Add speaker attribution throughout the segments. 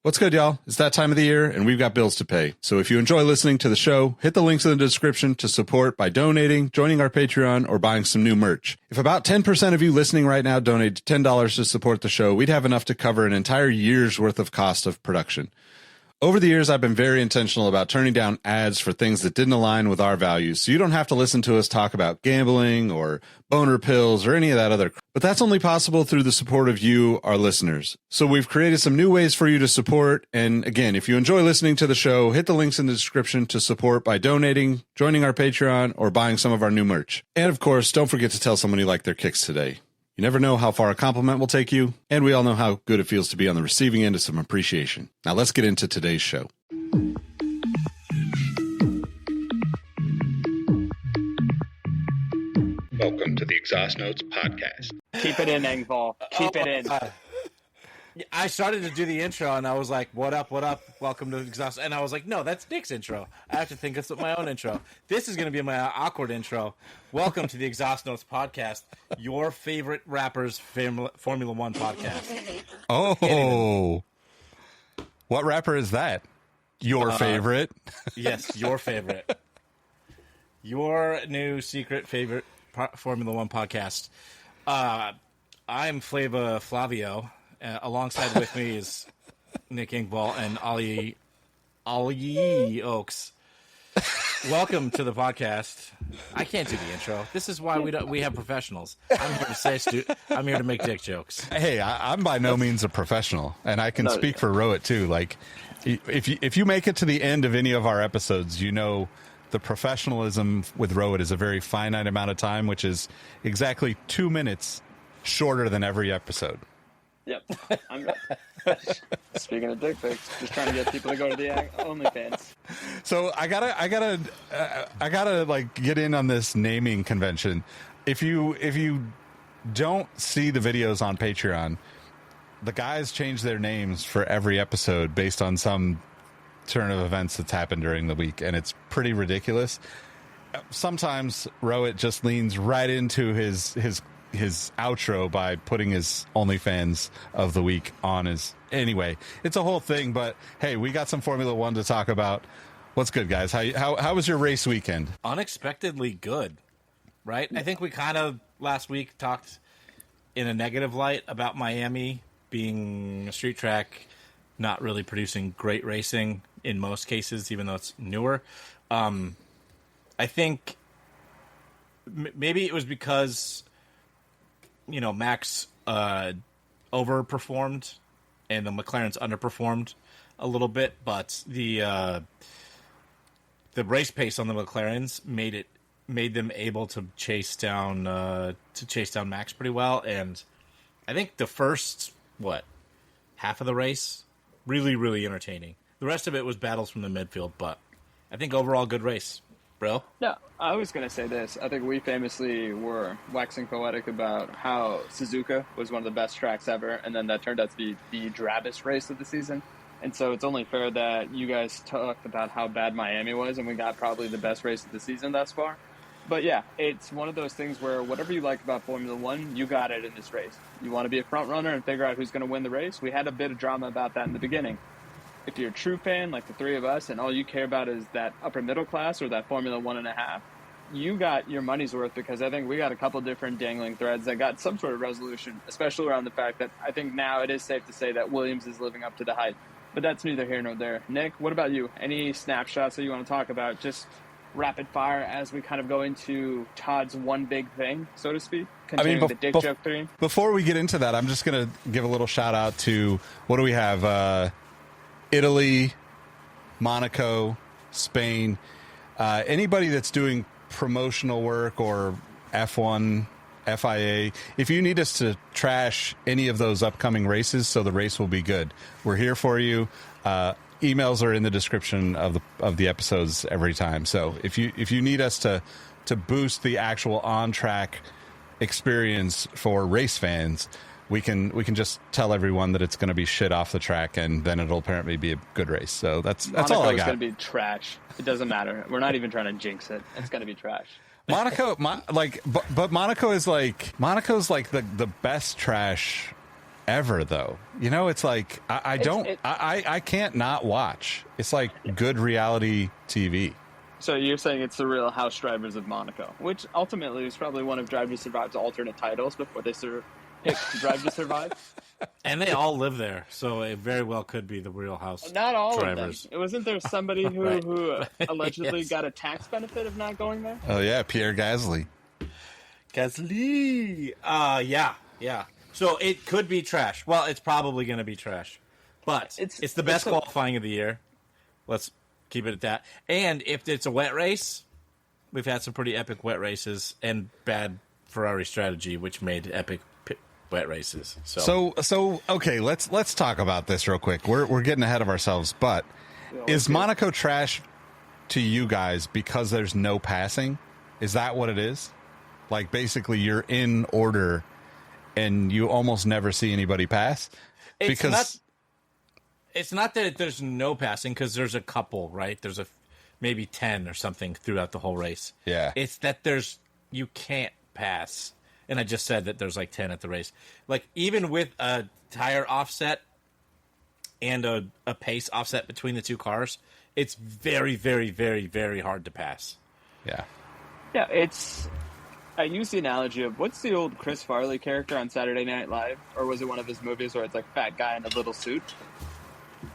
Speaker 1: What's good, y'all? It's that time of the year, and we've got bills to pay. So if you enjoy listening to the show, hit the links in the description to support by donating, joining our Patreon, or buying some new merch. If about 10% of you listening right now donate $10 to support the show, we'd have enough to cover an entire year's worth of cost of production. Over the years, I've been very intentional about turning down ads for things that didn't align with our values, so you don't have to listen to us talk about gambling or boner pills or any of that other crap. But that's only possible through the support of you, our listeners. So we've created some new ways for you to support, and again, if you enjoy listening to the show, hit the links in the description to support by donating, joining our Patreon, or buying some of our new merch. And of course, don't forget to tell someone you like their kicks today. You never know how far a compliment will take you, and we all know how good it feels to be on the receiving end of some appreciation. Now let's get into today's show. Welcome to the Exhaust Notes Podcast.
Speaker 2: Keep it in, Engvall. Keep it in.
Speaker 3: I started to do the intro, and I was like, what up, welcome to Exhaust. And I was like, no, that's Nick's intro. I have to think of my own intro. This is going to be my awkward intro. Welcome to the Exhaust Notes Podcast, your favorite rapper's Formula One podcast.
Speaker 1: Oh, what rapper is that? Your favorite?
Speaker 3: Yes, your favorite. Your new secret favorite Formula One podcast. I'm Flavio. Alongside with me is Nick Engvall and Ollie Oakes. Welcome to the podcast. I can't do the intro. This is why we have professionals. I'm here to make dick jokes.
Speaker 1: Hey, I'm by no means a professional, and I can speak for Rohit too. Like, if you make it to the end of any of our episodes, you know the professionalism with Rohit is a very finite amount of time, which is exactly 2 minutes shorter than every episode.
Speaker 2: Yep. Speaking of dick pics, just trying to get people to go to the OnlyFans.
Speaker 1: So I gotta like get in on this naming convention. If you don't see the videos on Patreon, the guys change their names for every episode based on some turn of events that's happened during the week, and it's pretty ridiculous. Sometimes Rohit just leans right into his outro by putting his OnlyFans of the week on his... Anyway, it's a whole thing, but hey, we got some Formula One to talk about. What's good, guys? How was your race weekend?
Speaker 3: Unexpectedly good, right? I think we kind of last week talked in a negative light about Miami being a street track, not really producing great racing in most cases, even though it's newer. I think maybe it was because Max overperformed and the McLarens underperformed a little bit, but the race pace on the McLarens made them able to chase down Max pretty well. And I think the first half of the race really, really entertaining. The rest of it was battles from the midfield, but I think overall good race. Bro?
Speaker 2: Yeah, I was going to say this. I think we famously were waxing poetic about how Suzuka was one of the best tracks ever, and then that turned out to be the drabbest race of the season. And so it's only fair that you guys talked about how bad Miami was, and we got probably the best race of the season thus far. But yeah, it's one of those things where whatever you like about Formula One, you got it in this race. You want to be a front runner and figure out who's going to win the race? We had a bit of drama about that in the beginning. If you're a true fan, like the three of us, and all you care about is that upper middle class or that Formula 1.5, you got your money's worth, because I think we got a couple different dangling threads that got some sort of resolution, especially around the fact that I think now it is safe to say that Williams is living up to the hype. But that's neither here nor there. Nick, what about you? Any snapshots that you want to talk about? Just rapid fire as we kind of go into Todd's one big thing, so to speak, continuing the dick joke theme.
Speaker 1: Before we get into that, I'm just going to give a little shout out to, what do we have? Italy, Monaco, Spain, anybody that's doing promotional work or F1, FIA, if you need us to trash any of those upcoming races so the race will be good, we're here for you. Emails are in the description of the episodes every time. So if you need us to boost the actual on-track experience for race fans, we can just tell everyone that it's going to be shit off the track, and then it'll apparently be a good race. So that's all I got.
Speaker 2: Monaco's going to be trash. It doesn't matter. We're not even trying to jinx it. It's going to be trash.
Speaker 1: Monaco, but Monaco's like the best trash ever, though. You know, it's like I can't not watch. It's like good reality TV.
Speaker 2: So you're saying it's the Real House Drivers of Monaco, which ultimately is probably one of Drive to Survive's alternate titles before they pick Drive to Survive.
Speaker 3: And they all live there, so it very well could be the Real House.
Speaker 2: Not all
Speaker 3: Drivers.
Speaker 2: of them. Wasn't there somebody who allegedly got a tax benefit of not going there?
Speaker 1: Oh yeah, Pierre Gasly.
Speaker 3: Yeah. So it could be trash. Well, it's probably going to be trash, but it's the best qualifying of the year. Let's keep it at that. And if it's a wet race, we've had some pretty epic wet races and bad Ferrari strategy, which made epic wet races. So
Speaker 1: okay, let's talk about this real quick. We're getting ahead of ourselves, but is Monaco trash to you guys because there's no passing? Is that what it is? Like basically you're in order and you almost never see anybody pass?
Speaker 3: It's not that there's no passing, because there's a couple, right? There's maybe 10 or something throughout the whole race.
Speaker 1: Yeah.
Speaker 3: It's that you can't pass. And I just said that there's like 10 at the race. Like, even with a tire offset and a pace offset between the two cars, it's very, very, very, very hard to pass.
Speaker 1: Yeah.
Speaker 2: Yeah, I use the analogy of, what's the old Chris Farley character on Saturday Night Live? Or was it one of his movies where it's like fat guy in a little suit?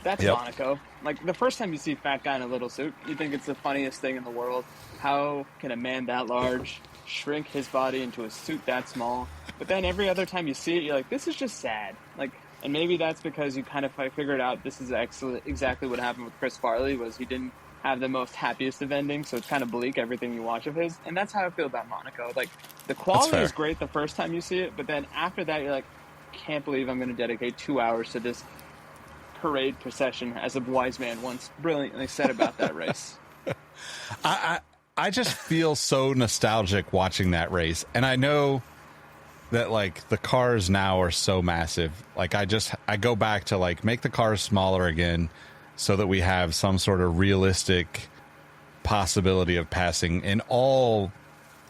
Speaker 2: That's Monaco. Like, the first time you see fat guy in a little suit, you think it's the funniest thing in the world. How can a man that large shrink his body into a suit that small? But then every other time you see it, you're like, this is just sad. Like, and maybe that's because you kind of figured out this is exactly what happened with Chris Farley, was he didn't have the most happiest of endings, so it's kind of bleak, everything you watch of his. And that's how I feel about Monaco. Like, the quality is great the first time you see it, but then after that, you're like, can't believe I'm going to dedicate 2 hours to this parade procession, as a wise man once brilliantly said about that race.
Speaker 1: I just feel so nostalgic watching that race, and I know that like the cars now are so massive. Like I go back to like make the cars smaller again, so that we have some sort of realistic possibility of passing on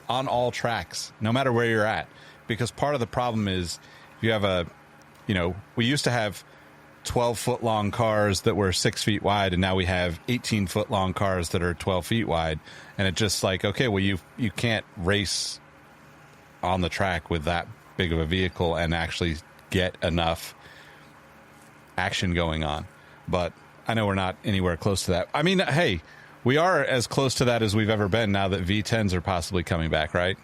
Speaker 1: all tracks, no matter where you're at. Because part of the problem is you have we used to have 12-foot long cars that were 6 feet wide, and now we have 18-foot long cars that are 12 feet wide. And it's just like, okay, well, you can't race on the track with that big of a vehicle and actually get enough action going on. But I know we're not anywhere close to that. I mean, hey, we are as close to that as we've ever been now that V10s are possibly coming back, right?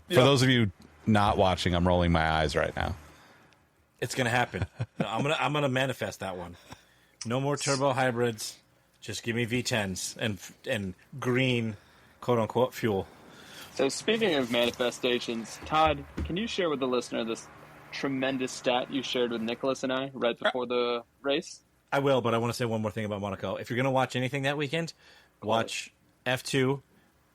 Speaker 1: Yep. For those of you not watching, I'm rolling my eyes right now.
Speaker 3: It's gonna happen. I'm gonna manifest that one. No more turbo hybrids. Just give me V10s and green, quote unquote, fuel.
Speaker 2: So speaking of manifestations, Todd, can you share with the listener this tremendous stat you shared with Nicholas and I right before the race?
Speaker 3: I will, but I want to say one more thing about Monaco. If you're gonna watch anything that weekend, watch F2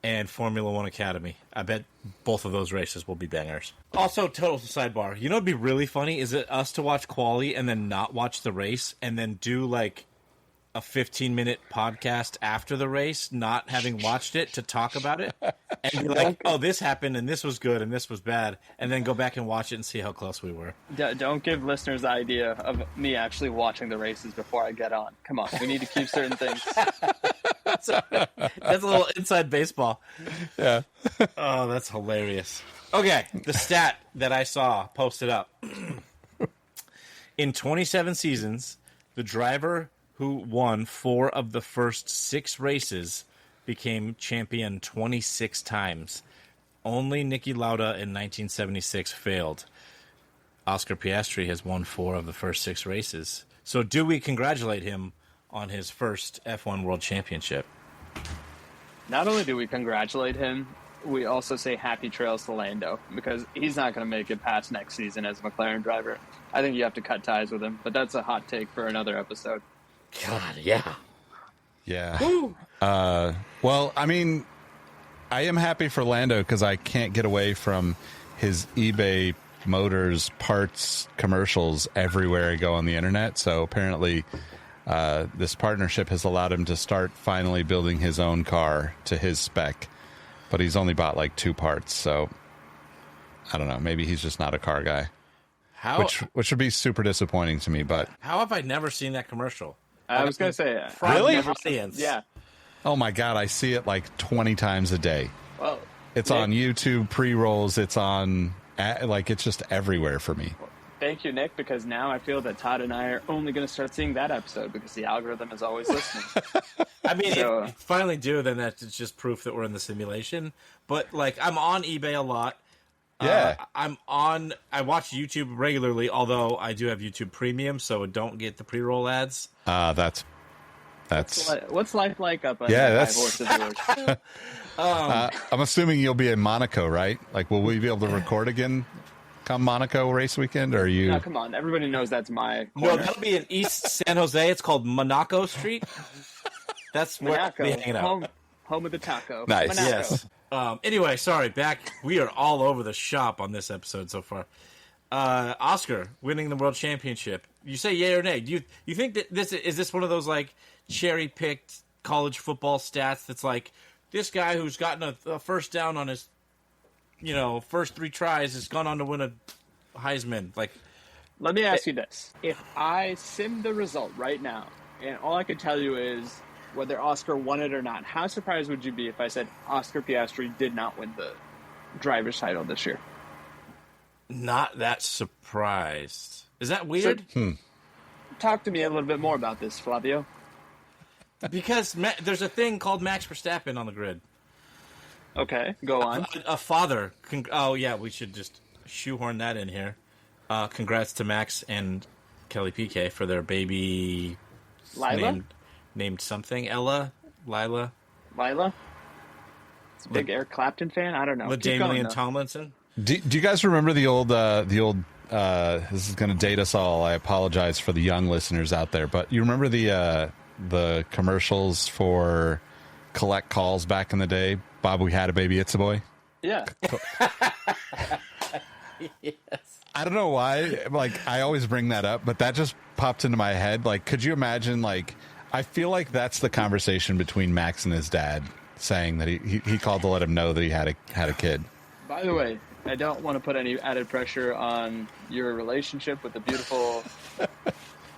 Speaker 3: and Formula One Academy. I bet both of those races will be bangers. Also, total sidebar. You know what'd be really funny is it us to watch quali and then not watch the race and then do like a 15-minute podcast after the race, not having watched it, to talk about it and be like, oh, this happened and this was good and this was bad, and then go back and watch it and see how close we were.
Speaker 2: Don't give listeners the idea of me actually watching the races before I get on. Come on, we need to keep certain things.
Speaker 3: That's a little inside baseball.
Speaker 1: Yeah.
Speaker 3: Oh, that's hilarious. Okay, the stat that I saw posted up. In 27 seasons, the driver who won 4 of the first 6 races became champion 26 times. Only Niki Lauda in 1976 failed. Oscar Piastri has won 4 of the first 6 races. So do we congratulate him on his first F1 World Championship?
Speaker 2: Not only do we congratulate him, we also say happy trails to Lando, because he's not going to make it past next season as a McLaren driver. I think you have to cut ties with him, but that's a hot take for another episode.
Speaker 3: God, yeah.
Speaker 1: Yeah. Well, I mean, I am happy for Lando because I can't get away from his eBay Motors parts commercials everywhere I go on the internet. So apparently this partnership has allowed him to start finally building his own car to his spec. But he's only bought like 2 parts. So I don't know. Maybe he's just not a car guy. which would be super disappointing to me. But
Speaker 3: how have I never seen that commercial?
Speaker 2: I was going to say,
Speaker 1: really?
Speaker 2: I've never seen, yeah.
Speaker 1: Oh my God, I see it like 20 times a day.
Speaker 2: Well,
Speaker 1: it's Nick, on YouTube pre-rolls. It's on, like, it's just everywhere for me.
Speaker 2: Thank you, Nick, because now I feel that Todd and I are only going to start seeing that episode because the algorithm is always listening.
Speaker 3: I mean, if finally do, then that's just proof that we're in the simulation. But, like, I'm on eBay a lot.
Speaker 1: Yeah.
Speaker 3: I watch YouTube regularly, although I do have YouTube Premium, so don't get the pre-roll ads.
Speaker 1: That's
Speaker 2: what's life like up on
Speaker 1: that's
Speaker 2: Five Horses Yours?
Speaker 1: I'm assuming you'll be in Monaco, right? Like, will we be able to record again come Monaco race weekend, or are you?
Speaker 2: No, come on, everybody knows that's my corner.
Speaker 3: No, that'll be in East San Jose. It's called Monaco Street. That's where
Speaker 2: Monaco,
Speaker 3: we'll be hanging out.
Speaker 2: Home of the taco.
Speaker 1: Nice.
Speaker 2: Monaco.
Speaker 3: Yes. Anyway, sorry. Back. We are all over the shop on this episode so far. Oscar winning the world championship. You say yay or nay? Do you think that this one of those like cherry picked college football stats that's like this guy who's gotten a first down on his first 3 tries has gone on to win a Heisman? Like,
Speaker 2: let me ask you this: if I sim the result right now, and all I could tell you is whether Oscar won it or not, how surprised would you be if I said Oscar Piastri did not win the driver's title this year?
Speaker 3: Not that surprised. Is that weird?
Speaker 2: Talk to me a little bit more about this, Flavio.
Speaker 3: Because there's a thing called Max Verstappen on the grid.
Speaker 2: Okay, go on.
Speaker 3: A father. We should just shoehorn that in here. Congrats to Max and Kelly Piquet for their baby.
Speaker 2: Lila?
Speaker 3: Named something. Ella? Lila?
Speaker 2: It's a big Eric Clapton fan? I don't know.
Speaker 3: LaDainian Tomlinson?
Speaker 1: Do you guys remember the old this is going to date us all. I apologize for the young listeners out there, but you remember the commercials for collect calls back in the day? Bob, we had a baby, it's a boy.
Speaker 2: Yeah.
Speaker 3: Yes.
Speaker 1: I don't know why. Like, I always bring that up, but that just popped into my head. Like, could you imagine? Like, I feel like that's the conversation between Max and his dad, saying that he called to let him know that he had a kid.
Speaker 2: By the way, I don't want to put any added pressure on your relationship with the beautiful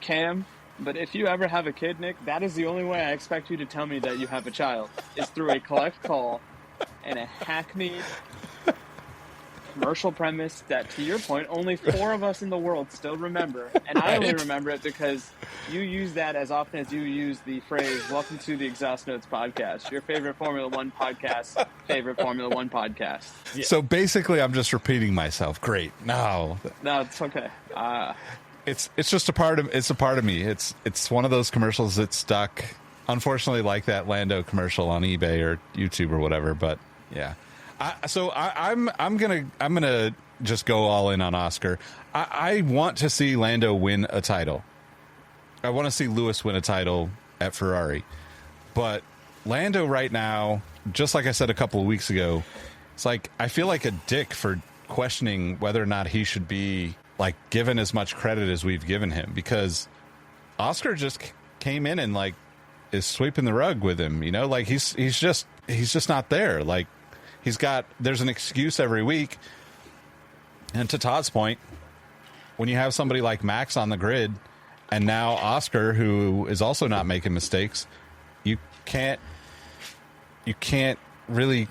Speaker 2: Cam, but if you ever have a kid, Nick, that is the only way I expect you to tell me that you have a child, is through a collect call and a hackneyed commercial premise that, to your point, only 4 of us in the world still remember. And I only remember it because you use that as often as you use the phrase, "Welcome to the Exhaust Notes podcast," your favorite Formula One podcast, favorite Formula One podcast.
Speaker 1: Yeah. So basically, I'm just repeating myself. Great. No,
Speaker 2: it's okay.
Speaker 1: It's just a part of me. It's one of those commercials that stuck. Unfortunately, like that Lando commercial on eBay or YouTube or whatever. But yeah. I'm gonna just go all in on Oscar. I want to see Lando win a title. I want to see Lewis win a title at Ferrari. But Lando right now, just like I said a couple of weeks ago, it's like I feel like a dick for questioning whether or not he should be like given as much credit as we've given him, because Oscar just came in and like is sweeping the rug with him. Like he's just not there. Like. There's an excuse every week. And to Todd's point, when you have somebody like Max on the grid and now Oscar, who is also not making mistakes, you can't really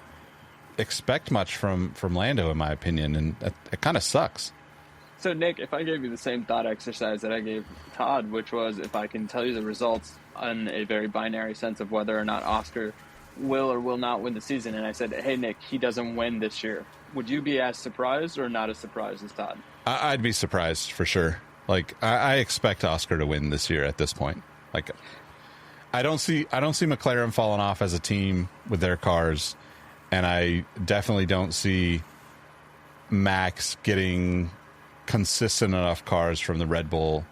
Speaker 1: expect much from Lando, in my opinion. And it kind of sucks.
Speaker 2: So, Nick, if I gave you the same thought exercise that I gave Todd, which was if I can tell you the results on a very binary sense of whether or not Oscar will or will not win the season, and I said, hey, Nick, he doesn't win this year, would you be as surprised or not as surprised as Todd?
Speaker 1: I'd be surprised for sure. Like, I expect Oscar to win this year at this point. Like, I don't see McLaren falling off as a team with their cars, and I definitely don't see Max getting consistent enough cars from the Red Bull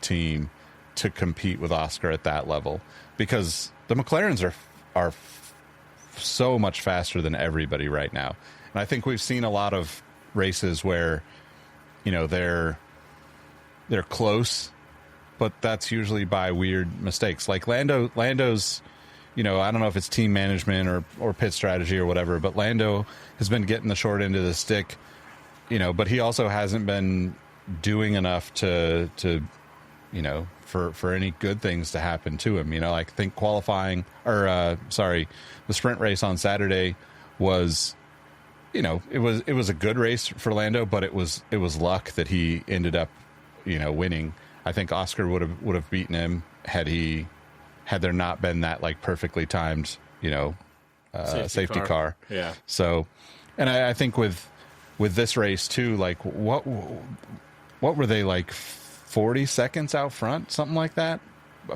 Speaker 1: team to compete with Oscar at that level, because the McLarens are so much faster than everybody right now. And I think we've seen a lot of races where, they're close, but that's usually by weird mistakes. Like Lando's, I don't know if it's team management or pit strategy or whatever, but Lando has been getting the short end of the stick, but he also hasn't been doing enough to you know, for any good things to happen to him. You know, I think qualifying the sprint race on Saturday was, you know, it was a good race for Lando, but it was luck that he ended up, you know, winning. I think Oscar would have beaten him had there not been that like perfectly timed, you know, safety car.
Speaker 3: Yeah.
Speaker 1: So, and I think with this race too, like what were they, like 40 seconds out front, something like that,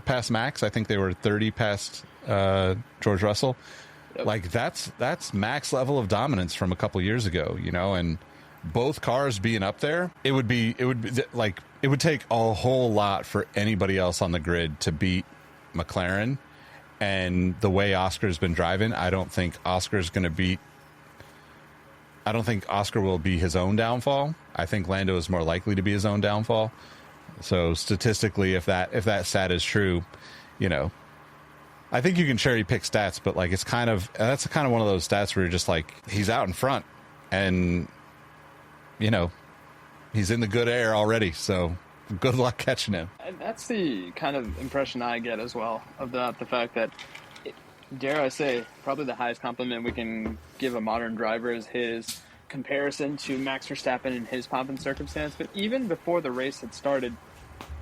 Speaker 1: past Max? I think they were 30 past George Russell. Yep. Like that's Max level of dominance from a couple years ago, you know, and both cars being up there, it would take a whole lot for anybody else on the grid to beat McLaren. And the way Oscar's been driving, I don't think Oscar will be his own downfall. I think Lando is more likely to be his own downfall. So statistically, if that stat is true, you know, I think you can cherry pick stats, but like that's kind of one of those stats where you're just like, he's out in front and, you know, he's in the good air already. So good luck catching him.
Speaker 2: And that's the kind of impression I get as well of the fact that, dare I say, probably the highest compliment we can give a modern driver is his comparison to Max Verstappen in his pomp and circumstance. But even before the race had started,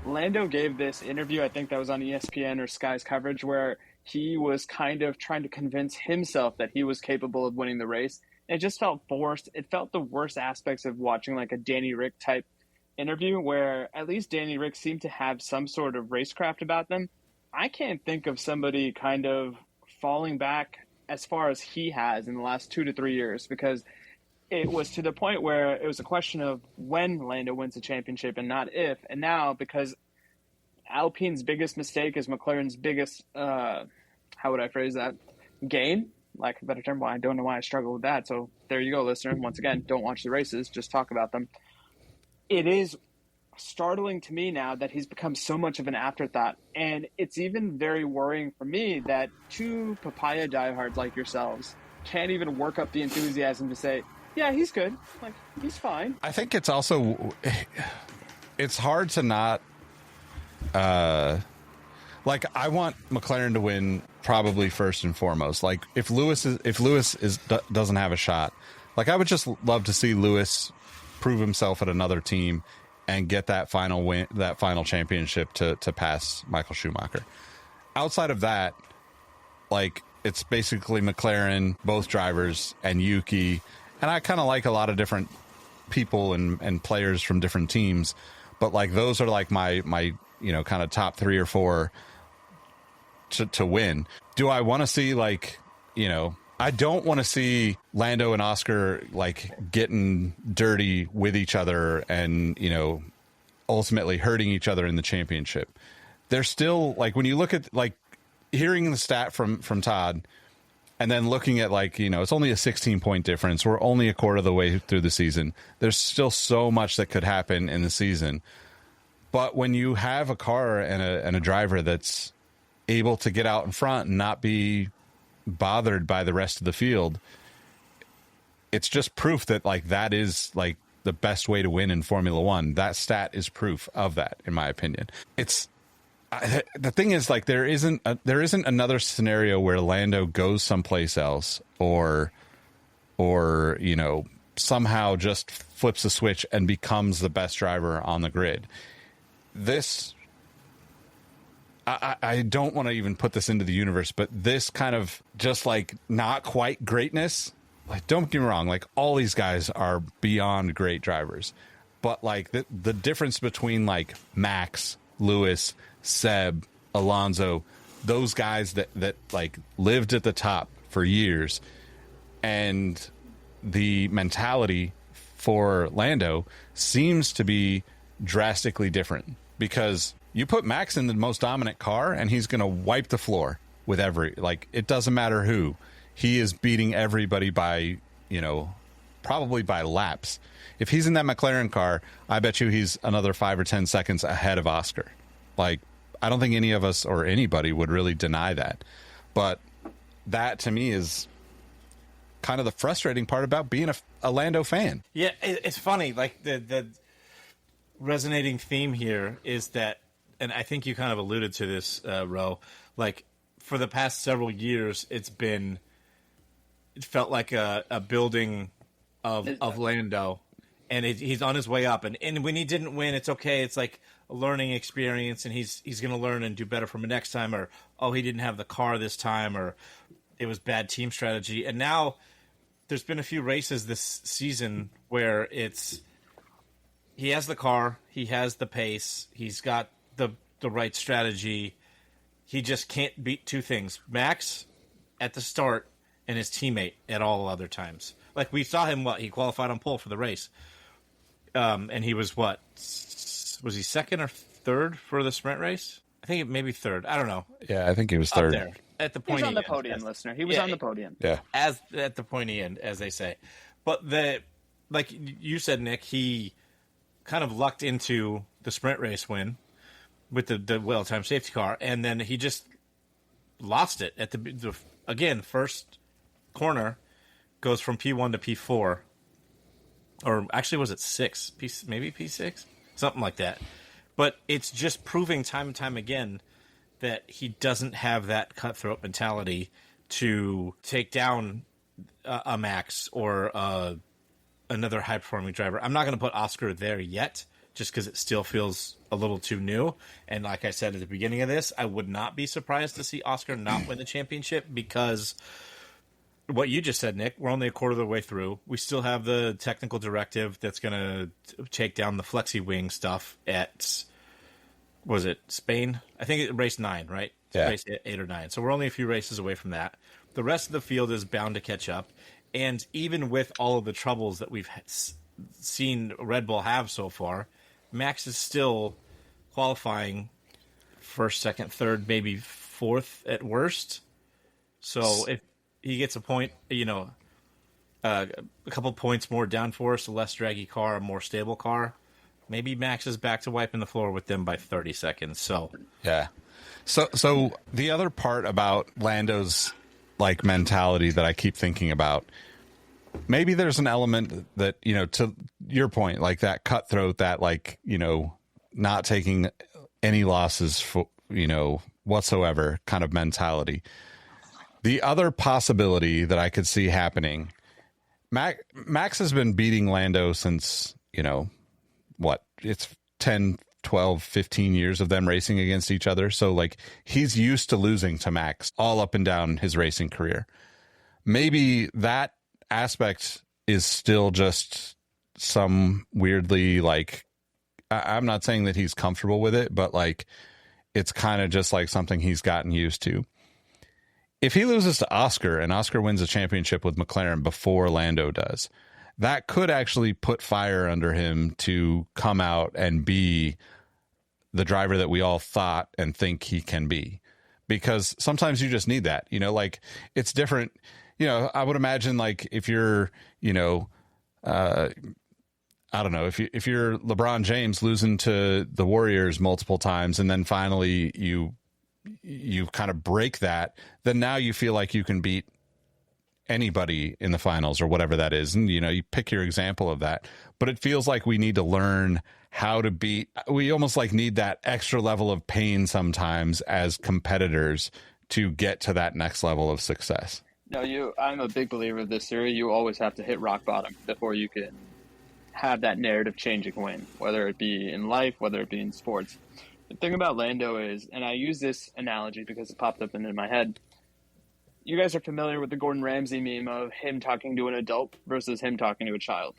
Speaker 2: Lando gave this interview, I think that was on ESPN or Sky's coverage, where he was kind of trying to convince himself that he was capable of winning the race. And it just felt forced. It felt the worst aspects of watching like a Danny Rick type interview, where at least Danny Rick seemed to have some sort of racecraft about them. I can't think of somebody kind of falling back as far as he has in the last 2 to 3 years, because it was to the point where it was a question of when Lando wins the championship and not if. And now, because Alpine's biggest mistake is McLaren's biggest, how would I phrase that? Gain? Lack of a better term. Well, I don't know why I struggle with that. So there you go, listener. Once again, don't watch the races, just talk about them. It is startling to me now that he's become so much of an afterthought. And it's even very worrying for me that two papaya diehards like yourselves can't even work up the enthusiasm to say, yeah, he's good. Like, he's fine.
Speaker 1: I think it's also, it's hard to not, like, I want McLaren to win probably first and foremost. Like, if Lewis doesn't have a shot, like, I would just love to see Lewis prove himself at another team and get that final win, that final championship to pass Michael Schumacher. Outside of that, like, it's basically McLaren, both drivers, and Yuki. And I kind of like a lot of different people and players from different teams, but like those are like my you know, kind of top 3 or 4 to win. Do I want to see, like, you know, I don't want to see Lando and Oscar like getting dirty with each other and, you know, ultimately hurting each other in the championship. They're still, like, when you look at, like, hearing the stat from Todd and then looking at, like, you know, it's only a 16-point difference. We're only a quarter of the way through the season. There's still so much that could happen in the season. But when you have a car and a driver that's able to get out in front and not be bothered by the rest of the field, it's just proof that, like, that is, like, the best way to win in Formula One. That stat is proof of that, in my opinion. The thing is, like, there isn't another scenario where Lando goes someplace else or you know, somehow just flips a switch and becomes the best driver on the grid. This, I don't want to even put this into the universe, but this kind of just, like, not quite greatness, like, don't get me wrong, like, all these guys are beyond great drivers, but like the difference between, like, Max, Lewis, Seb, Alonso, those guys that like lived at the top for years, and the mentality for Lando seems to be drastically different, because you put Max in the most dominant car and he's going to wipe the floor with it doesn't matter who. He is beating everybody by, you know, probably by laps. If he's in that McLaren car, I bet you he's another 5 or 10 seconds ahead of Oscar. Like, I don't think any of us or anybody would really deny that. But that, to me, is kind of the frustrating part about being a Lando fan.
Speaker 3: Yeah, it's funny. Like, resonating theme here is that, and I think you kind of alluded to this, Ro, like for the past several years, it felt like a building of Lando, and he's on his way up. And when he didn't win, it's okay. It's like a learning experience, and he's going to learn and do better from the next time. Or, oh, he didn't have the car this time, or it was bad team strategy. And now there's been a few races this season where he has the car, he has the pace, he's got the right strategy. He just can't beat two things: Max at the start and his teammate at all other times. Like we saw him, he qualified on pole for the race, and he was was he second or third for the sprint race? I think maybe third. I don't know.
Speaker 1: Yeah, I think he was third.
Speaker 3: Up there, at the
Speaker 2: He was
Speaker 3: pointy
Speaker 2: on the
Speaker 3: end,
Speaker 2: podium, listener. He was on the podium.
Speaker 1: Yeah,
Speaker 3: at the pointy end, as they say. But like you said, Nick, he kind of lucked into the sprint race win with the well-timed safety car, and then he just lost it at the again, first corner goes from P1 to P4, or actually was it 6? Maybe P6? Something like that. But it's just proving time and time again that he doesn't have that cutthroat mentality to take down a Max or another high-performing driver. I'm not going to put Oscar there yet, just because it still feels a little too new. And like I said at the beginning of this, I would not be surprised to see Oscar not win the championship, because what you just said, Nick, we're only a quarter of the way through. We still have the technical directive that's going to take down the flexi wing stuff at, was it Spain? I think it race 9, right?
Speaker 1: Yeah.
Speaker 3: Race 8 or 9. So we're only a few races away from that. The rest of the field is bound to catch up. And even with all of the troubles that we've seen Red Bull have so far, Max is still qualifying first, second, third, maybe fourth at worst. So if he gets a point, a couple points more downforce, a less draggy car, a more stable car, maybe Max is back to wiping the floor with them by 30 seconds. So
Speaker 1: yeah. So the other part about Lando's like mentality that I keep thinking about, maybe there's an element that, to your point, like that cutthroat, that like, not taking any losses for, whatsoever kind of mentality. The other possibility that I could see happening, Max has been beating Lando since, it's 10, 12, 15 years of them racing against each other. So like he's used to losing to Max all up and down his racing career. Maybe that aspect is still just some weirdly, like, I'm not saying that he's comfortable with it, but like it's kind of just like something he's gotten used to. If he loses to Oscar and Oscar wins a championship with McLaren before Lando does, that could actually put fire under him to come out and be the driver that we all thought and think he can be. Because sometimes you just need that, like it's different. I would imagine like if you're, I don't know, if you're LeBron James losing to the Warriors multiple times and then finally you kind of break that, then now you feel like you can beat anybody in the finals or whatever that is. And, you pick your example of that, but it feels like we need to learn how to beat. We almost like need that extra level of pain sometimes as competitors to get to that next level of success.
Speaker 2: No, I'm a big believer of this theory. You always have to hit rock bottom before you can have that narrative changing win, whether it be in life, whether it be in sports. The thing about Lando is, and I use this analogy because it popped up in my head, you guys are familiar with the Gordon Ramsay meme of him talking to an adult versus him talking to a child,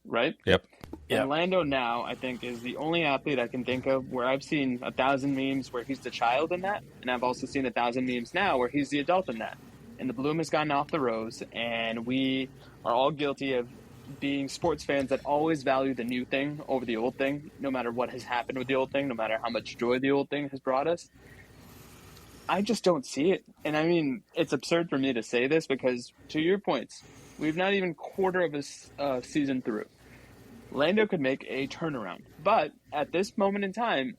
Speaker 2: right?
Speaker 1: Yep.
Speaker 2: And Lando now, I think, is the only athlete I can think of where I've seen 1,000 memes where he's the child in that, and I've also seen 1,000 memes now where he's the adult in that. And the bloom has gotten off the rose, and we are all guilty of being sports fans that always value the new thing over the old thing, no matter what has happened with the old thing, no matter how much joy the old thing has brought us. I just don't see it. And I mean, it's absurd for me to say this because, to your points, we've not even quarter of a season through. Lando could make a turnaround. But at this moment in time,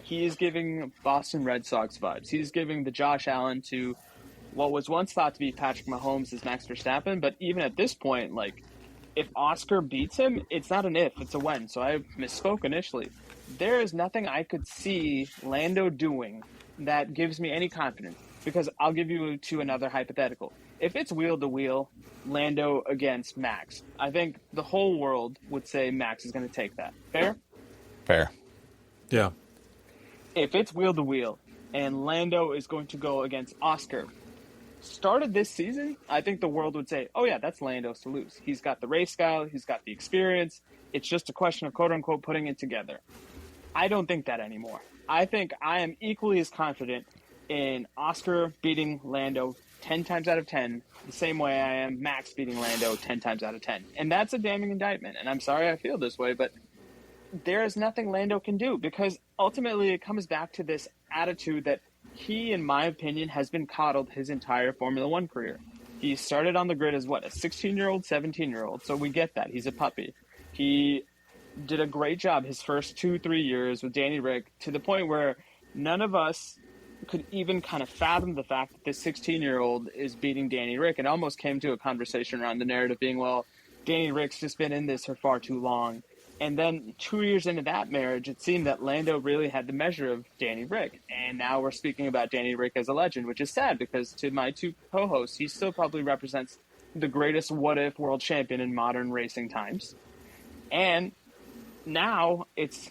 Speaker 2: he is giving Boston Red Sox vibes. He's giving the Josh Allen to what was once thought to be Patrick Mahomes as Max Verstappen. But even at this point, like, if Oscar beats him, it's not an if, it's a when. So I misspoke initially. There is nothing I could see Lando doing that gives me any confidence. Because I'll give you to another hypothetical. If it's wheel to wheel, Lando against Max, I think the whole world would say Max is going to take that. Fair?
Speaker 1: Fair.
Speaker 3: Yeah.
Speaker 2: If it's wheel to wheel and Lando is going to go against Oscar, started this season, I think the world would say, oh yeah, that's Lando's to lose. He's got the race style, he's got the experience. It's just a question of quote unquote putting it together. I don't think that anymore. I think I am equally as confident in Oscar beating Lando 10 times out of 10, the same way I am Max beating Lando 10 times out of 10. And that's a damning indictment. And I'm sorry I feel this way, but there is nothing Lando can do, because ultimately it comes back to this attitude that he, in my opinion, has been coddled his entire Formula One career. He started on the grid as, what, a 16-year-old, 17-year-old, so we get that. He's a puppy. He did a great job his first 2-3 years with Danny Rick, to the point where none of us could even kind of fathom the fact that this 16-year-old is beating Danny Rick. It almost came to a conversation around the narrative being, well, Danny Rick's just been in this for far too long. And then 2 years into that marriage, it seemed that Lando really had the measure of Danny Rick. And now we're speaking about Danny Rick as a legend, which is sad, because to my two co-hosts, he still probably represents the greatest what-if world champion in modern racing times. And now it's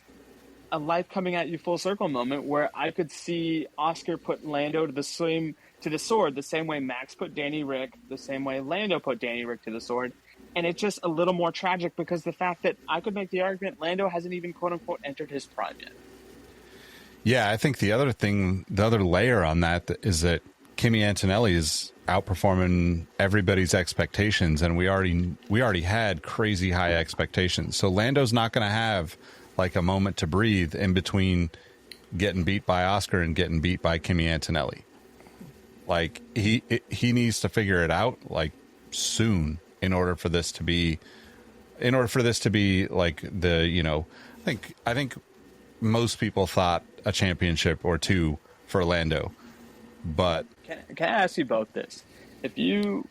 Speaker 2: a life coming at you full circle moment where I could see Oscar put Lando to the sword the same way Max put Danny Rick, the same way Lando put Danny Rick to the sword. And it's just a little more tragic because the fact that I could make the argument Lando hasn't even quote unquote entered his prime yet.
Speaker 1: Yeah, I think the other layer on that is that Kimi Antonelli is outperforming everybody's expectations, and we already had crazy high expectations. So Lando's not going to have like a moment to breathe in between getting beat by Oscar and getting beat by Kimi Antonelli. Like he needs to figure it out like soon in order for this to be like the, I think most people thought a championship or two for Lando, but
Speaker 2: can I ask you both this? If you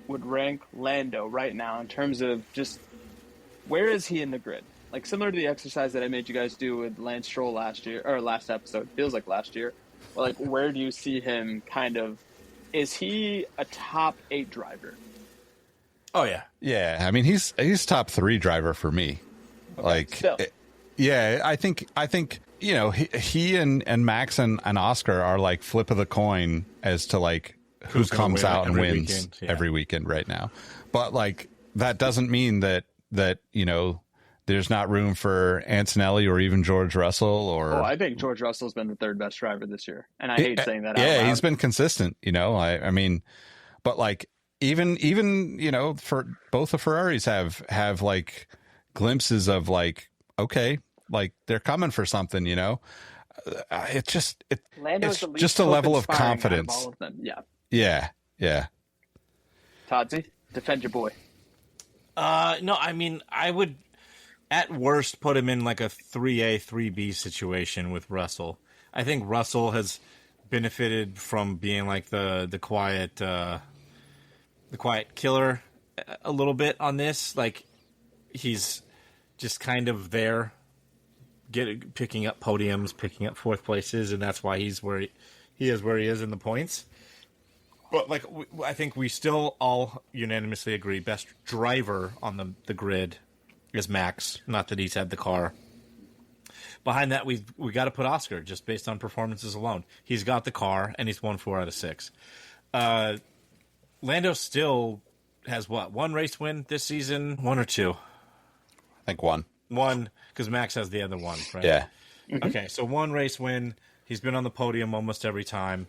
Speaker 2: would rank Lando right now in terms of just where is he in the grid? Like similar to the exercise that I made you guys do with Lance Stroll last episode, feels like last year. Or like, where do you see him kind of, is he a top 8 driver?
Speaker 3: Oh yeah.
Speaker 1: Yeah. I mean, he's top 3 driver for me.
Speaker 2: Okay,
Speaker 1: like,
Speaker 2: still.
Speaker 1: Yeah, I think, he and Max and Oscar are like flip of the coin as to like who comes out and wins every weekend right now. But like, that doesn't mean that, there's not room for Antonelli or even George Russell or. Oh,
Speaker 2: I think George Russell's been the 3rd best driver this year, and I hate saying that.
Speaker 1: Yeah, he's been consistent. I mean, but like even for both the Ferraris have like glimpses of like, okay, like they're coming for something. It's just just a level of confidence.
Speaker 2: All of them.
Speaker 1: Yeah.
Speaker 2: Toddsy, defend your boy.
Speaker 3: No, I mean, I would at worst put him in like a 3A, 3B situation with Russell. I think Russell has benefited from being like the quiet killer a little bit on this. Like he's just kind of there, picking up podiums, picking up 4th places, and that's why he's where he is in the points. But like, I think we still all unanimously agree best driver on the grid is Max. Not that he's had the car. Behind that, we got to put Oscar just based on performances alone. He's got the car and he's won 4 out of 6. Lando still has what, 1 race win this season, 1 or 2?
Speaker 1: I think 1.
Speaker 3: 1, because Max has the other one, right?
Speaker 1: Yeah.
Speaker 2: Mm-hmm.
Speaker 3: Okay, so 1 race win. He's been on the podium almost every time.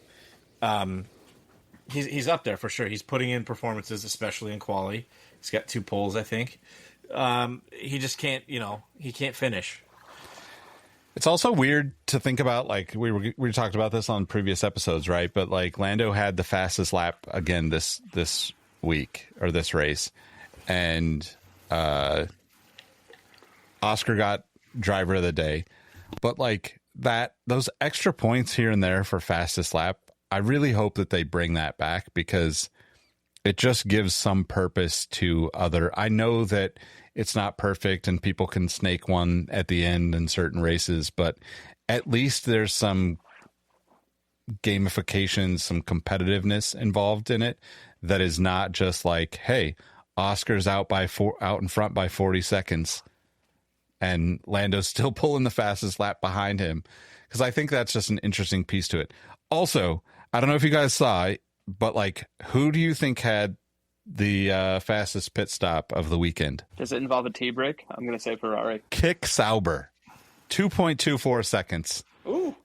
Speaker 3: He's up there for sure. He's putting in performances, especially in quali. He's got 2 poles, I think. He just can't, he can't finish.
Speaker 1: It's also weird to think about, like we talked about this on previous episodes, right? But like Lando had the fastest lap again this week or this race, and Oscar got driver of the day. But like those extra points here and there for fastest lap, I really hope that they bring that back, because it just gives some purpose to I know that it's not perfect and people can snake one at the end in certain races, but at least there's some gamification, some competitiveness involved in it that is not just like, hey, Oscar's out in front by 40 seconds and Lando's still pulling the fastest lap behind him. Because I think that's just an interesting piece to it. Also, I don't know if you guys saw, but like, who do you think had the fastest pit stop of the weekend?
Speaker 2: Does it involve a tea break? I'm going to say Ferrari.
Speaker 1: Kick Sauber, 2.24 seconds.
Speaker 2: Ooh.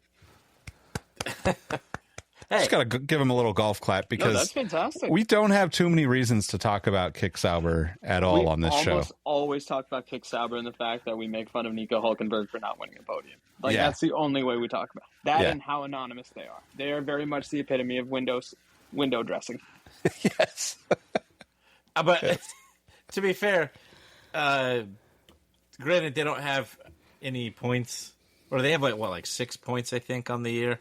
Speaker 1: Just got to give him a little golf clap because
Speaker 2: that's fantastic.
Speaker 1: We don't have too many reasons to talk about Kick Sauber at all on this show. We
Speaker 2: always talk about Kick Sauber and the fact that we make fun of Nico Hulkenberg for not winning a podium. That's the only way we talk about that and how anonymous they are. They are very much the epitome of window dressing.
Speaker 1: Yes.
Speaker 3: But to be fair, granted, they don't have any points, or they have like 6 points, I think, on the year.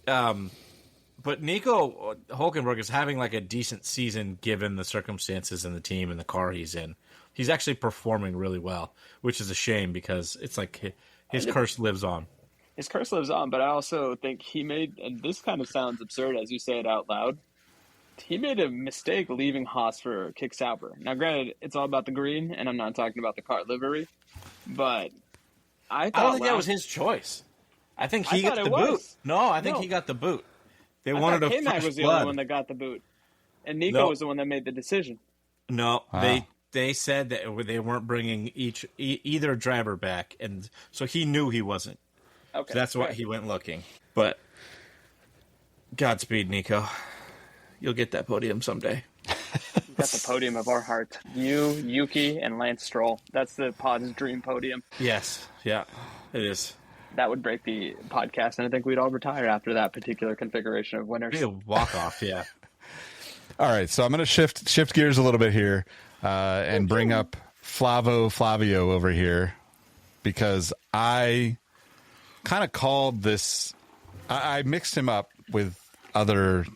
Speaker 3: But Nico Hulkenberg is having like a decent season given the circumstances and the team and the car he's in. He's actually performing really well, which is a shame because it's like his curse lives on.
Speaker 2: His curse lives on, but I also think he made, and this kind of sounds absurd as you say it out loud, he made a mistake leaving Haas for Kick Sauber. Now, granted, it's all about the green, and I'm not talking about the car livery, but I
Speaker 3: don't think that was his choice. I think he got the boot. No, I think he got the boot. They wanted a fresh blood.
Speaker 2: K-Mag was the only one that got the boot, and Nico was the one that made the decision.
Speaker 3: No, they said that they weren't bringing either driver back, and so he knew he wasn't. Okay, so that's why he went looking. But Godspeed, Nico. You'll get that podium someday.
Speaker 2: You got the podium of our heart. You, Yuki, and Lance Stroll. That's the pod's dream podium.
Speaker 3: Yes, yeah, it is.
Speaker 2: That would break the podcast, and I think we'd all retire after that particular configuration of winners.
Speaker 3: Be a walk-off, yeah.
Speaker 1: All right, so I'm going to shift gears a little bit here and bring up Flavio over here because I kind of called this. I mixed him up with other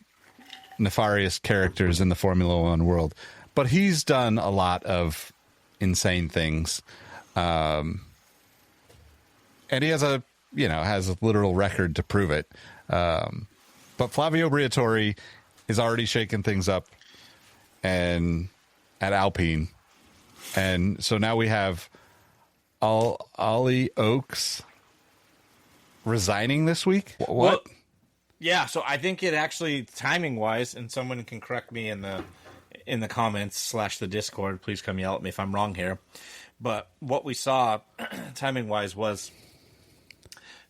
Speaker 1: nefarious characters in the Formula One world, but he's done a lot of insane things. And he has a literal record to prove it. But Flavio Briatore is already shaking things up and at Alpine. And so now we have Ollie Oakes resigning this week. What?
Speaker 3: Well, yeah, so I think it actually, timing-wise, and someone can correct me in the comments / the Discord, please come yell at me if I'm wrong here. But what we saw, timing-wise, was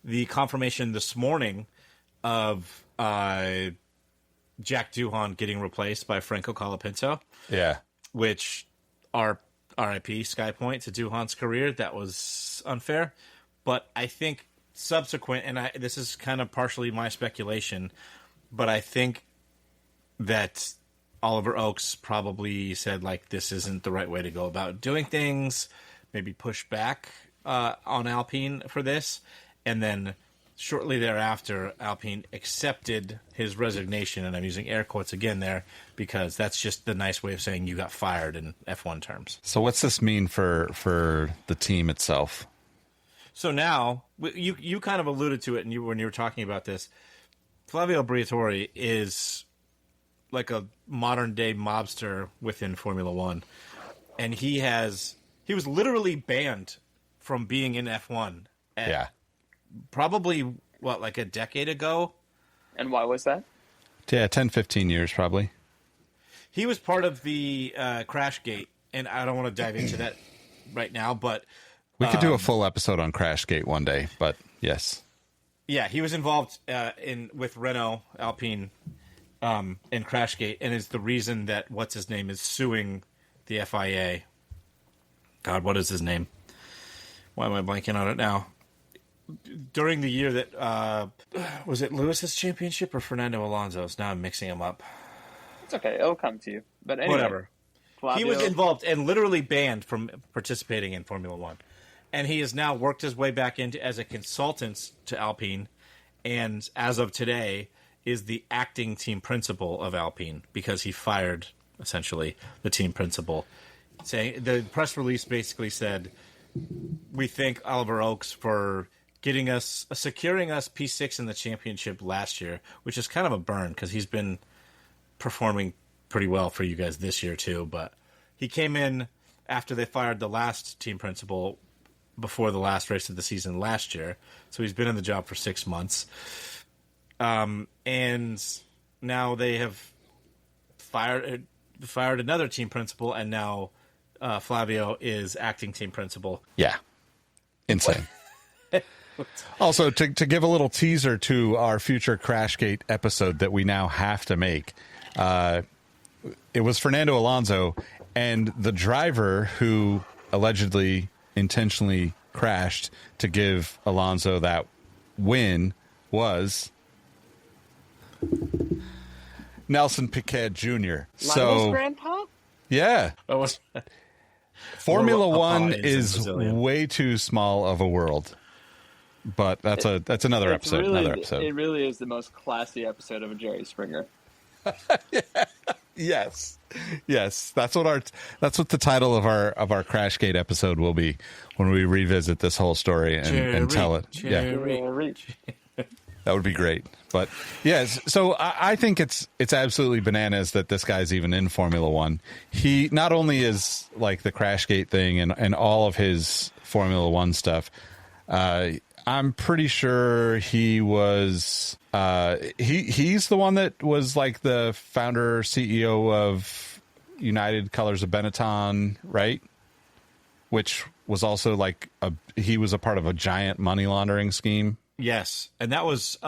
Speaker 3: the confirmation this morning of Jack Doohan getting replaced by Franco Colapinto.
Speaker 1: Yeah.
Speaker 3: Which, RIP, Skypoint to Doohan's career, that was unfair. But I think subsequent, and this is kind of partially my speculation, but I think that Oliver Oakes probably said, like, this isn't the right way to go about doing things, maybe push back on Alpine for this. And then shortly thereafter, Alpine accepted his resignation, and I'm using air quotes again there because that's just the nice way of saying you got fired in F1 terms.
Speaker 1: So what's this mean for the team itself?
Speaker 3: So now, you kind of alluded to it when you were talking about this. Flavio Briatore is like a modern-day mobster within Formula One. And he was literally banned from being in F1 probably, like a decade ago?
Speaker 2: And why was that?
Speaker 1: Yeah, 10, 15 years probably.
Speaker 3: He was part of the Crashgate, and I don't want to dive into that right now, but...
Speaker 1: We could do a full episode on Crashgate one day, but yes.
Speaker 3: Yeah, he was involved with Renault, Alpine, in Crashgate, and is the reason that what's-his-name is suing the FIA. God, what is his name? Why am I blanking on it now? During the year that, was it Lewis's championship or Fernando Alonso's? Now I'm mixing them up.
Speaker 2: It's okay, it'll come to you. But anyway,
Speaker 3: whatever. Flavio. He was involved and literally banned from participating in Formula One. And he has now worked his way back into as a consultant to Alpine, and as of today, is the acting team principal of Alpine because he fired, essentially, the team principal. Saying the press release basically said, we thank Oliver Oakes for securing us P6 in the championship last year, which is kind of a burn because he's been performing pretty well for you guys this year too. But he came in after they fired the last team principal before the last race of the season last year. So he's been in the job for 6 months. And now they have fired another team principal, and now Flavio is acting team principal.
Speaker 1: Yeah. Insane. Also, to give a little teaser to our future Crashgate episode that we now have to make, it was Fernando Alonso, and the driver who allegedly intentionally crashed to give Alonso that win was Nelson Piquet Jr.
Speaker 2: Lionel's grandpa?
Speaker 1: Yeah. Formula One is
Speaker 3: Brazilian.
Speaker 1: way too small of a world. But that's another episode.
Speaker 2: It really is the most classy episode of a Jerry Springer.
Speaker 1: Yes. That's what the title of our Crashgate episode will be when we revisit this whole story and tell it.
Speaker 2: Jerry.
Speaker 1: That would be great. But yes, so I think it's absolutely bananas that this guy's even in Formula One. He not only is like the Crashgate thing and all of his Formula One stuff. I'm pretty sure he was he's the one that was like the founder CEO of United Colors of Benetton, right? Which was also like he was a part of a giant money laundering scheme.
Speaker 3: Yes, and that was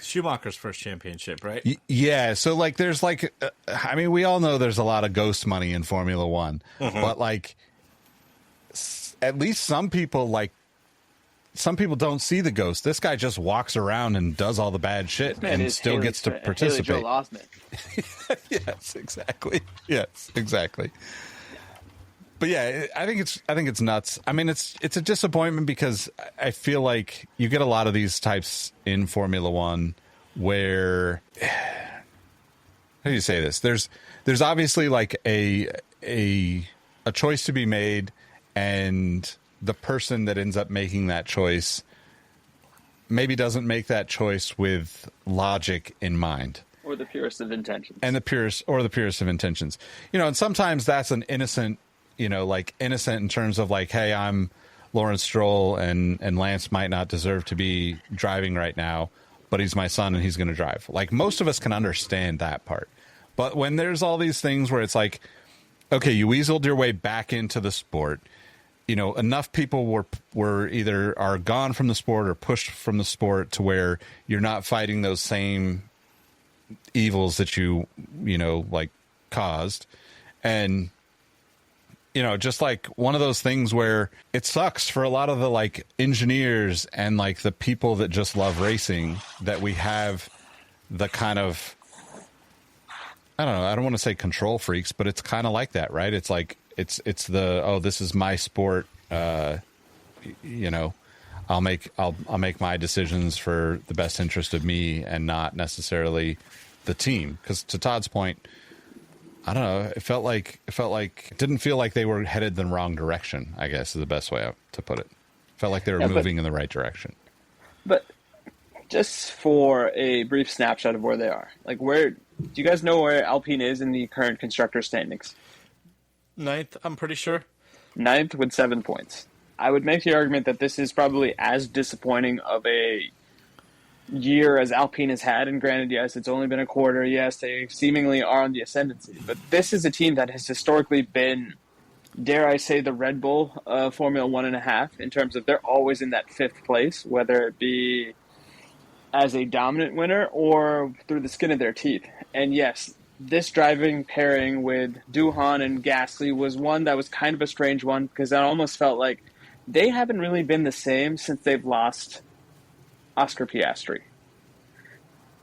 Speaker 3: Schumacher's first championship, right?
Speaker 1: Yeah, so like there's like I mean, we all know there's a lot of ghost money in Formula One, but like at least some people don't see the ghost. This guy just walks around and does all the bad shit and still gets to participate. Yes, exactly. But yeah, I think it's nuts. I mean, it's a disappointment because I feel like you get a lot of these types in Formula One where, how do you say this? There's obviously like a choice to be made, and the person that ends up making that choice maybe doesn't make that choice with logic in mind.
Speaker 2: Or the purest of intentions.
Speaker 1: And the purest of intentions. And sometimes that's an innocent, innocent in terms of like, hey, I'm Lawrence Stroll and Lance might not deserve to be driving right now, but he's my son and he's going to drive. Like most of us can understand that part. But when there's all these things where it's like, okay, you weaseled your way back into the sport, enough people were either are gone from the sport or pushed from the sport to where you're not fighting those same evils that you caused. And, just like one of those things where it sucks for a lot of the like engineers and like the people that just love racing that we have the kind of, I don't know, I don't want to say control freaks, but it's kind of like that, right? It's like, it's the, oh, this is my sport. I'll make my decisions for the best interest of me and not necessarily the team. Because to Todd's point, I don't know. It didn't feel like they were headed the wrong direction, I guess is the best way to put it. Felt like they were moving in the right direction.
Speaker 2: But just for a brief snapshot of where they are, like do you guys know where Alpine is in the current constructor standings?
Speaker 3: 9th, I'm pretty sure.
Speaker 2: 9th with 7 points. I would make the argument that this is probably as disappointing of a year as Alpine has had, and granted, yes, it's only been a quarter, yes, they seemingly are on the ascendancy, but this is a team that has historically been, dare I say, the Red Bull of Formula 1.5 in terms of they're always in that 5th place, whether it be as a dominant winner or through the skin of their teeth. And yes, this driving pairing with Duhan and Gasly was one that was kind of a strange one because I almost felt like they haven't really been the same since they've lost Oscar Piastri.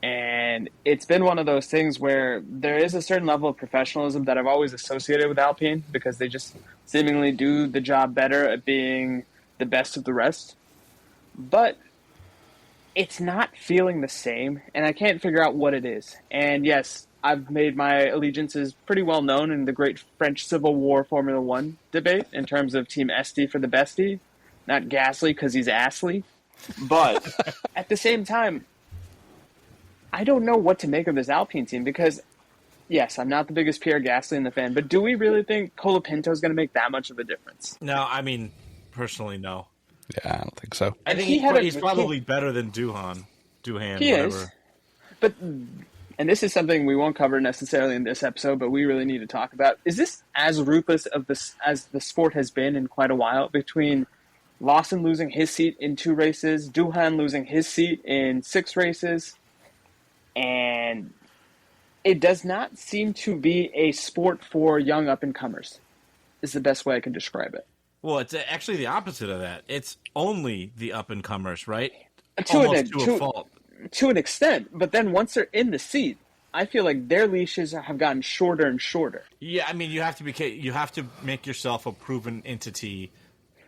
Speaker 2: And it's been one of those things where there is a certain level of professionalism that I've always associated with Alpine because they just seemingly do the job better at being the best of the rest. But it's not feeling the same, and I can't figure out what it is. And yes, I've made my allegiances pretty well known in the great French Civil War Formula One debate in terms of Team Esti for the bestie, not Gasly because he's Astley. But at the same time, I don't know what to make of this Alpine team because, yes, I'm not the biggest Pierre Gasly in the fan, but do we really think Colapinto is going to make that much of a difference?
Speaker 3: No, I mean, personally, no.
Speaker 1: Yeah, I don't think so.
Speaker 3: I think he's probably better than Duhan,
Speaker 2: he
Speaker 3: whatever.
Speaker 2: Is. But, and this is something we won't cover necessarily in this episode, but we really need to talk about. Is this as ruthless as the sport has been in quite a while, between Lawson losing his seat in 2 races, Duhan losing his seat in 6 races, and it does not seem to be a sport for young up-and-comers, is the best way I can describe it.
Speaker 3: Well, it's actually the opposite of that. It's only the up-and-comers, right?
Speaker 2: To
Speaker 3: a fault.
Speaker 2: To an extent, but then once they're in the seat, I feel like their leashes have gotten shorter and shorter.
Speaker 3: Yeah, I mean, you have to make yourself a proven entity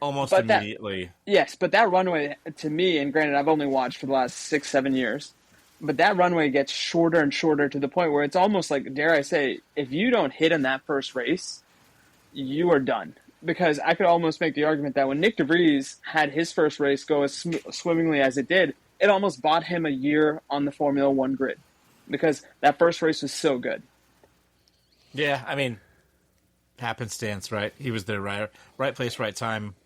Speaker 3: almost immediately.
Speaker 2: Yes, but that runway, to me, and granted, I've only watched for the last 6-7 years, but that runway gets shorter and shorter to the point where it's almost like, dare I say, if you don't hit in that first race, you are done. Because I could almost make the argument that when Nick DeVries had his first race go as swimmingly as it did, it almost bought him a year on the Formula One grid. Because that first race was so good.
Speaker 3: Yeah, I mean, happenstance, right? He was there, right place, right time,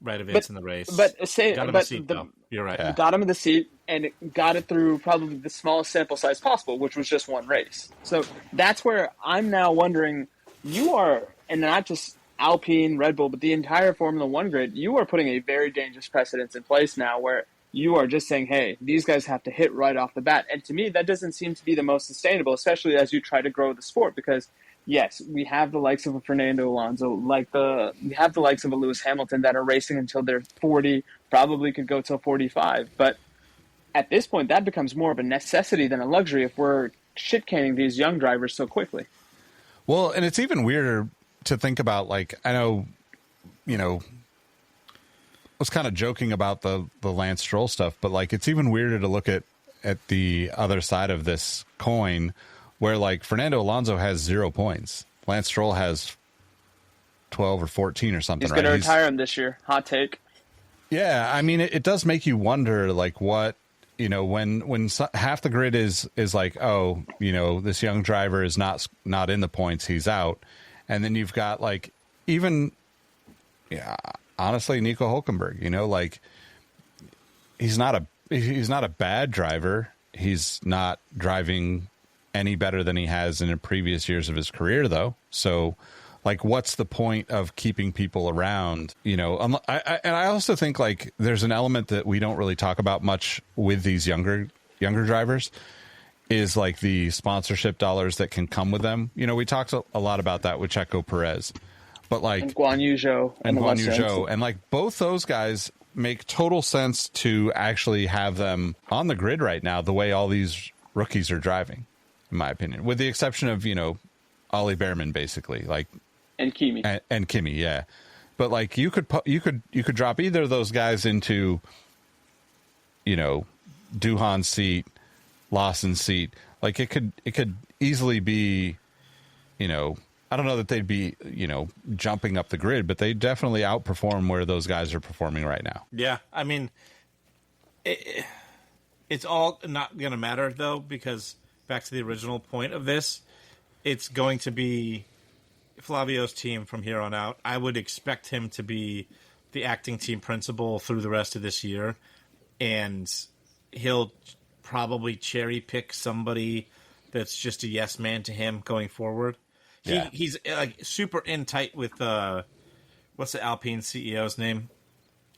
Speaker 3: right events in the race.
Speaker 2: But
Speaker 3: got him a seat, though. You're right.
Speaker 2: Yeah. Got him in the seat, and it got it through probably the smallest sample size possible, which was just one race. So that's where I'm now wondering, you are, and not just Alpine, Red Bull, but the entire Formula One grid, you are putting a very dangerous precedence in place now where you are just saying, hey, these guys have to hit right off the bat. And to me, that doesn't seem to be the most sustainable, especially as you try to grow the sport, because yes, we have the likes of a Fernando Alonso, we have the likes of a Lewis Hamilton that are racing until they're 40, probably could go till 45. But at this point, that becomes more of a necessity than a luxury if we're shit-canning these young drivers so quickly.
Speaker 1: Well, and it's even weirder to think about, like, I know, I was kind of joking about the Lance Stroll stuff, but like, it's even weirder to look at the other side of this coin where like Fernando Alonso has 0 points. Lance Stroll has 12 or 14 or something.
Speaker 2: He's going to retire him this year. Hot take.
Speaker 1: Yeah. I mean, it does make you wonder, like, what, when half the grid is like, oh, this young driver is not in the points, he's out. And then you've got like, even, honestly, Nico Hulkenberg, like he's not a bad driver. He's not driving any better than he has in the previous years of his career, though. So, like, what's the point of keeping people around? And I also think like there's an element that we don't really talk about much with these younger drivers is like the sponsorship dollars that can come with them. We talked a lot about that with Checo Perez, but like
Speaker 2: and Guan Yu Zhou
Speaker 1: and like both those guys make total sense to actually have them on the grid right now, the way all these rookies are driving, in my opinion, with the exception of, Ollie Behrman, basically, like,
Speaker 2: and Kimi
Speaker 1: and Kimi. Yeah. But like you could drop either of those guys into, Duhan's seat, Lawson's seat. Like it could easily be, I don't know that they'd be, jumping up the grid, but they definitely outperform where those guys are performing right now.
Speaker 3: Yeah. I mean, it's all not going to matter though, because back to the original point of this, it's going to be Flavio's team from here on out. I would expect him to be the acting team principal through the rest of this year, and he'll probably cherry pick somebody that's just a yes man to him going forward. Yeah. He's like super in tight with what's the Alpine CEO's name?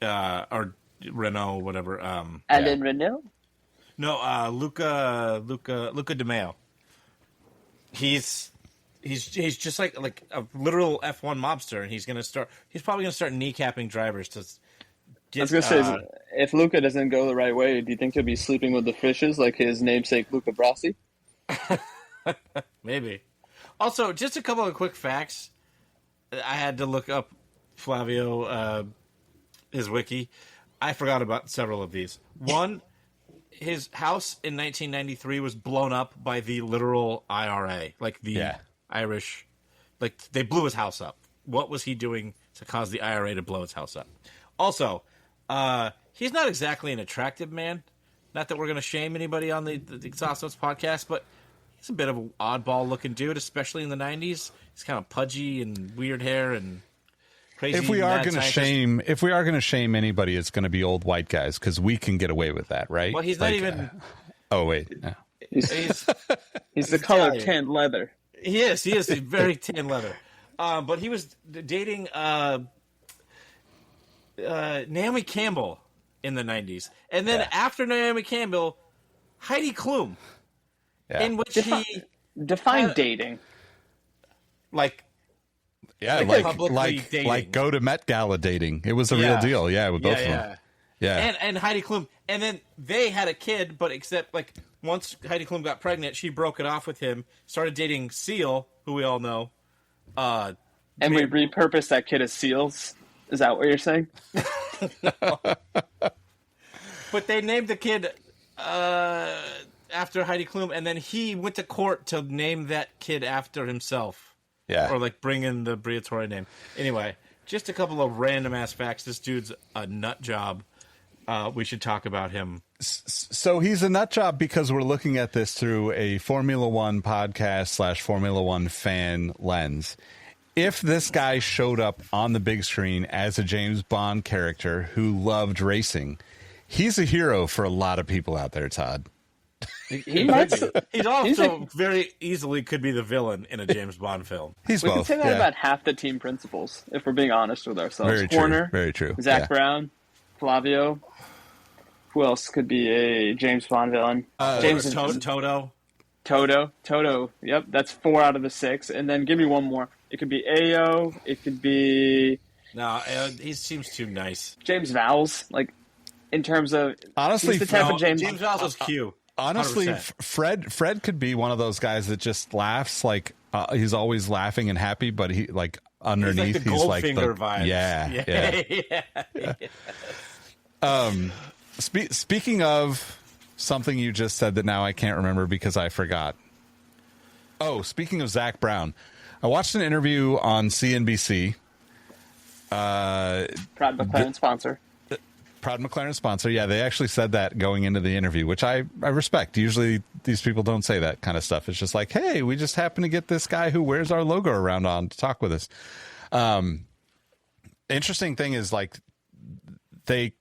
Speaker 3: Or Renault, whatever.
Speaker 2: Alain Renault?
Speaker 3: No, Luca De Meo. He's just like a literal F1 mobster, and he's probably gonna start kneecapping drivers to get.
Speaker 2: I was gonna say, if Luca doesn't go the right way, do you think he'll be sleeping with the fishes like his namesake Luca Brasi?
Speaker 3: Maybe. Also, just a couple of quick facts. I had to look up Flavio, his wiki. I forgot about several of these. One, his house in 1993 was blown up by the literal IRA, like the Irish, like they blew his house up. What was he doing to cause the IRA to blow his house up? Also, he's not exactly an attractive man. Not that we're going to shame anybody on the Exhaust Notes podcast, but he's a bit of an oddball-looking dude, especially in the 90s. He's kind of pudgy and weird hair and crazy.
Speaker 1: If we are going to shame anybody, it's going to be old white guys because we can get away with that, right?
Speaker 3: Well, he's not even.
Speaker 1: Oh wait, no.
Speaker 2: He's the color of tanned leather.
Speaker 3: He is. He is very tan leather. But he was dating Naomi Campbell in the 90s. And then after Naomi Campbell, Heidi Klum.
Speaker 1: Yeah.
Speaker 3: In which he...
Speaker 2: Define dating.
Speaker 3: Like dating.
Speaker 1: Like go to Met Gala dating. It was a real deal. Yeah, with both of them. Yeah.
Speaker 3: And Heidi Klum. And then they had a kid, but except like once Heidi Klum got pregnant, she broke it off with him, started dating Seal, who we all know.
Speaker 2: And we repurposed that kid as Seals. Is that what you're saying?
Speaker 3: But they named the kid after Heidi Klum, and then he went to court to name that kid after himself.
Speaker 1: Yeah.
Speaker 3: Or like bring in the Briatore name. Anyway, just a couple of random ass facts. This dude's a nut job. We should talk about him.
Speaker 1: So he's a nut job because we're looking at this through a Formula One podcast / Formula One fan lens. If this guy showed up on the big screen as a James Bond character who loved racing, he's a hero for a lot of people out there, Todd.
Speaker 3: He's also very easily could be the villain in a James Bond film.
Speaker 2: We can say that about half the team principals, if we're being honest with ourselves.
Speaker 1: Very
Speaker 2: Horner,
Speaker 1: true. Very true.
Speaker 2: Zach Brown, Flavio. Who else could be a James Bond villain?
Speaker 3: James Toto.
Speaker 2: Toto. Yep, that's 4 out of the 6. And then give me one more. It could be Ayo. It could be...
Speaker 3: No, he seems too nice.
Speaker 2: James Vowles. Like, in terms of...
Speaker 1: Honestly,
Speaker 2: the type of James
Speaker 3: Vowles is cute.
Speaker 1: Honestly,
Speaker 3: 100%.
Speaker 1: Fred could be one of those guys that just laughs. Like, he's always laughing and happy, but he, like, underneath,
Speaker 3: he's like the Goldfinger vibes.
Speaker 1: Yeah. Speaking of something you just said that now I can't remember because I forgot. Oh, speaking of Zach Brown, I watched an interview on CNBC.
Speaker 2: Proud McLaren sponsor.
Speaker 1: Proud McLaren sponsor. Yeah, they actually said that going into the interview, which I respect. Usually these people don't say that kind of stuff. It's just like, hey, we just happen to get this guy who wears our logo around on to talk with us. Interesting thing is, like, the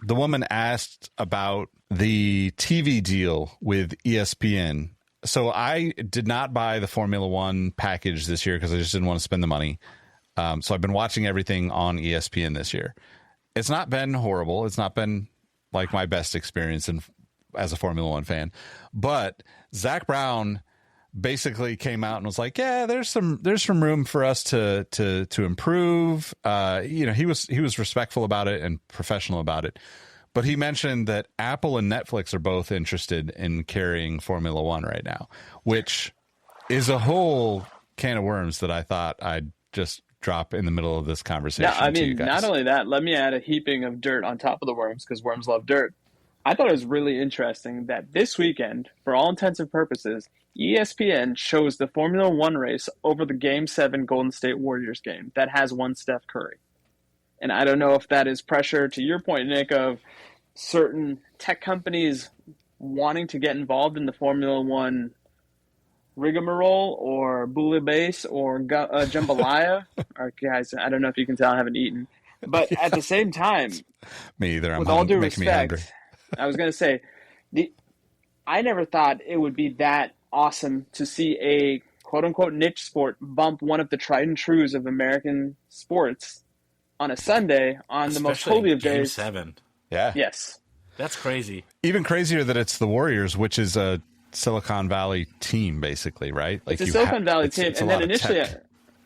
Speaker 1: woman asked about the TV deal with ESPN. So I did not buy the Formula One package this year because I just didn't want to spend the money. So I've been watching everything on ESPN this year. It's not been horrible. It's not been like my best experience as a Formula One fan. But Zach Brown basically came out and was like, "Yeah, there's some room for us to improve." He was respectful about it and professional about it. But he mentioned that Apple and Netflix are both interested in carrying Formula One right now, which is a whole can of worms that I thought I'd just drop in the middle of this conversation.
Speaker 2: Yeah, I mean, not only that, let me add a heaping of dirt on top of the worms because worms love dirt. I thought it was really interesting that this weekend, for all intents and purposes, ESPN shows the Formula One race over the Game 7 Golden State Warriors game that has one Steph Curry. And I don't know if that is pressure, to your point, Nick, of certain tech companies wanting to get involved in the Formula One rigmarole or bouillabaisse or jambalaya. Or guys, I don't know if you can tell I haven't eaten. But at the same time,
Speaker 1: me either.
Speaker 2: With all due respect, I was going to say, I never thought it would be that awesome to see a quote-unquote niche sport bump one of the tried and trues of American sports on a Sunday on the most holy of days.
Speaker 3: Game 7.
Speaker 1: Yeah.
Speaker 2: Yes.
Speaker 3: That's crazy.
Speaker 1: Even crazier that it's the Warriors, which is a Silicon Valley team, basically, right?
Speaker 2: Like it's a Silicon Valley team. And then initially,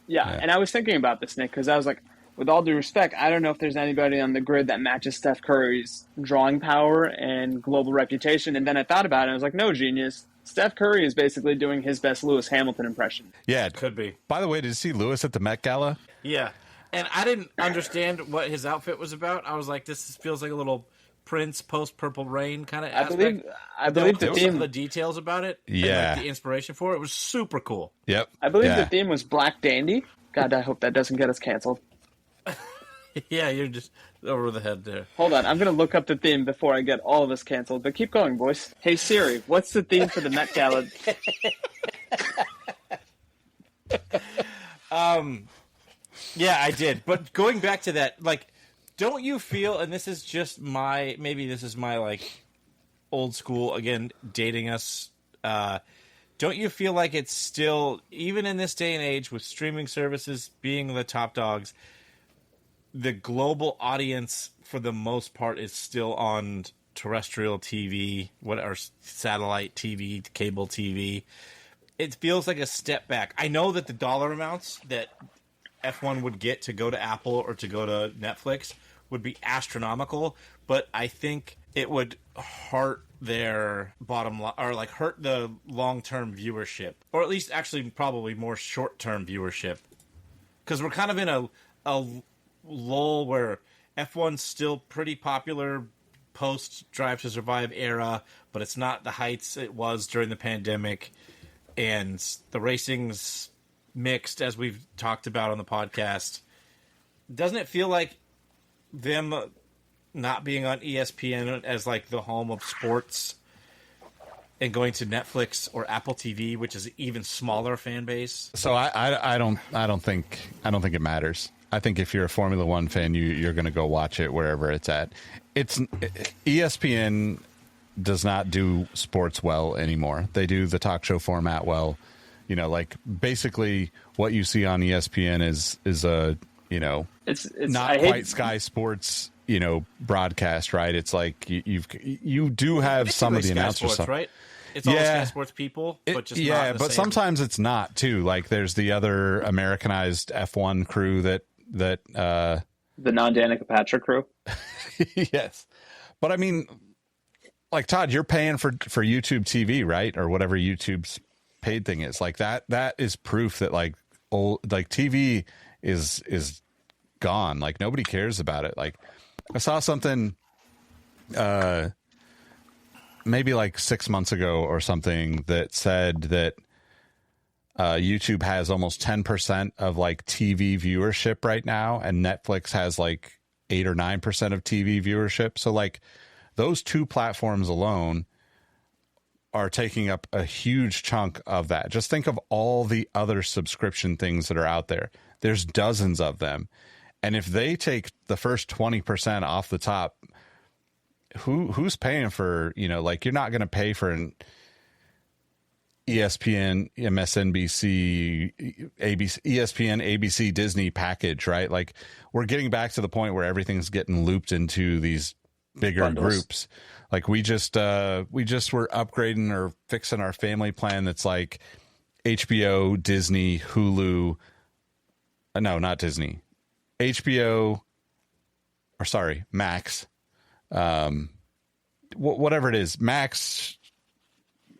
Speaker 2: and I was thinking about this, Nick, because I was like, with all due respect, I don't know if there's anybody on the grid that matches Steph Curry's drawing power and global reputation. And then I thought about it, and I was like, no, genius. Steph Curry is basically doing his best Lewis Hamilton impression.
Speaker 1: Yeah,
Speaker 3: it could be.
Speaker 1: By the way, did you see Lewis at the Met Gala?
Speaker 3: Yeah. And I didn't understand what his outfit was about. I was like, this feels like a little Prince post Purple Rain kind of
Speaker 2: I
Speaker 3: aspect.
Speaker 2: believe the
Speaker 3: Some
Speaker 2: theme.
Speaker 3: of the details about it.
Speaker 1: Yeah.
Speaker 3: And, like, the inspiration for it was super cool.
Speaker 1: Yep.
Speaker 2: I believe
Speaker 1: Yeah.
Speaker 2: the theme was Black Dandy. God, I hope that doesn't get us canceled.
Speaker 3: Yeah, you're just over the head there.
Speaker 2: Hold on, I'm gonna look up the theme before I get all of us canceled. But keep going, boys. Hey Siri, what's the theme for the Met Gala?
Speaker 3: Yeah, I did. But going back to that, like, don't you feel, and this is just maybe this is my, like, old school, again, dating us, don't you feel like it's still, even in this day and age, with streaming services being the top dogs, the global audience, for the most part, is still on terrestrial TV, or satellite TV, cable TV. It feels like a step back. I know that the dollar amounts that F1 would get to go to Apple or to go to Netflix would be astronomical, but I think it would hurt their bottom line, or like hurt the long-term viewership, or at least actually probably more short-term viewership, because we're kind of in a lull where F1's still pretty popular post Drive to Survive era, but it's not the heights it was during the pandemic, and the racing's mixed, as we've talked about on the podcast. Doesn't it feel like them not being on ESPN as like the home of sports and going to Netflix or Apple TV, which is an even smaller fan base?
Speaker 1: So I don't think it matters. I think if you're a Formula One fan, you're going to go watch it wherever it's at. ESPN does not do sports well anymore. They do the talk show format well. You know, like basically what you see on ESPN is a, you know,
Speaker 2: It's
Speaker 1: not quite Sky Sports, you know, broadcast, right? It's like you do have some of the
Speaker 3: Sky
Speaker 1: announcers,
Speaker 3: Sports, right? It's all Sky Sports people, but just not in the
Speaker 1: but
Speaker 3: same.
Speaker 1: sometimes it's not too. Like there's the other Americanized F1 crew that
Speaker 2: the non-Danica Patrick crew.
Speaker 1: yes, but I mean, like Todd, you're paying for YouTube TV, right, or whatever YouTube's paid thing is. Like that is proof that like TV is gone. Like nobody cares about it. Like I saw something maybe like 6 months ago or something that said that YouTube has almost 10% of like TV viewership right now, and Netflix has like 8 or 9% of TV viewership. So like those two platforms alone are taking up a huge chunk of that. Just think of all the other subscription things that are out there. There's dozens of them. And if they take the first 20% off the top, who's paying for, you know, like you're not going to pay for an ESPN, MSNBC, ABC, ESPN, ABC, Disney package, right? Like we're getting back to the point where everything's getting looped into these bigger
Speaker 2: bundles.
Speaker 1: Groups. Like we just were upgrading or fixing our family plan. That's like HBO, Disney, Hulu. No, not Disney. HBO, or sorry, Max. Whatever it is, Max,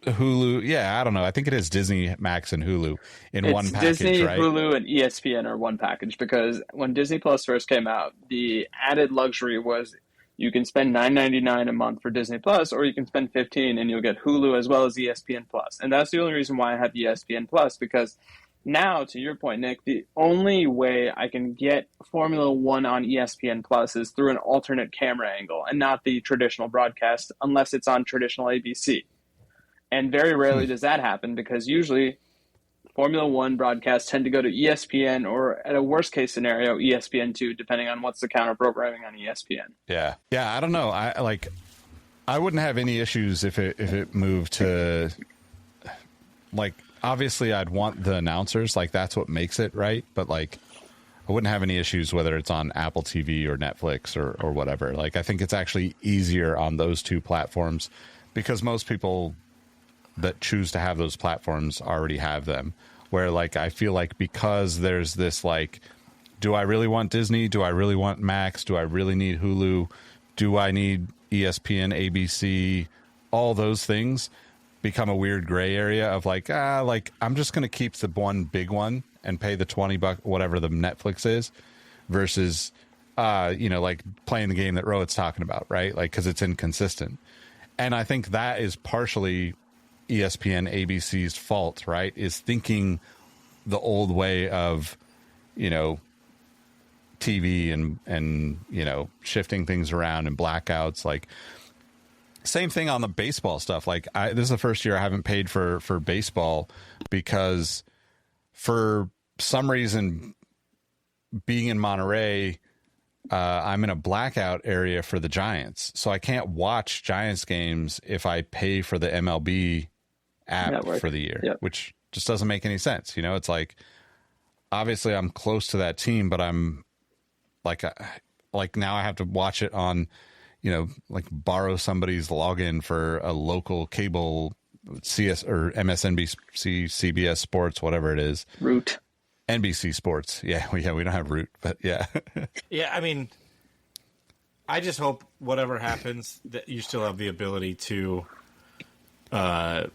Speaker 1: Hulu. Yeah, I don't know. I think it is Disney, Max, and Hulu in one package,
Speaker 2: Disney,
Speaker 1: right?
Speaker 2: Hulu, and ESPN are one package, because when Disney Plus first came out, the added luxury was you can spend $9.99 a month for Disney Plus, or you can spend $15 and you'll get Hulu as well as ESPN Plus. And that's the only reason why I have ESPN Plus, because now, to your point, Nick, the only way I can get Formula One on ESPN Plus is through an alternate camera angle and not the traditional broadcast, unless it's on traditional ABC. And very rarely does that happen, because usually Formula One broadcasts tend to go to ESPN, or at a worst case scenario, ESPN2, depending on what's the counter programming on ESPN.
Speaker 1: Yeah. I don't know. I wouldn't have any issues if it moved to, like, obviously I'd want the announcers, like that's what makes it, right? But like I wouldn't have any issues whether it's on Apple TV or Netflix or whatever. Like I think it's actually easier on those two platforms, because most people that choose to have those platforms already have them. Where like I feel like because there's this like, do I really want Disney? Do I really want Max? Do I really need Hulu? Do I need ESPN, ABC? All those things become a weird gray area of like I'm just going to keep the one big one and pay the $20, whatever the Netflix is, versus like playing the game that Rohit's talking about, right? Like, because it's inconsistent. And I think that is partially ESPN, ABC's fault, right? Is thinking the old way of, TV and shifting things around and blackouts. Like, same thing on the baseball stuff. Like, this is the first year I haven't paid for baseball because for some reason, being in Monterey, I'm in a blackout area for the Giants. So I can't watch Giants games if I pay for the MLB app
Speaker 2: Network
Speaker 1: for the year,
Speaker 2: yep.
Speaker 1: which just doesn't make any sense. It's like, obviously I'm close to that team, but I'm like now I have to watch it on, like borrow somebody's login for a local cable CS or MSNBC, CBS Sports, whatever it is.
Speaker 2: Root.
Speaker 1: NBC Sports. Yeah, we don't have Root, but yeah.
Speaker 3: Yeah, I mean, I just hope whatever happens that you still have the ability to buy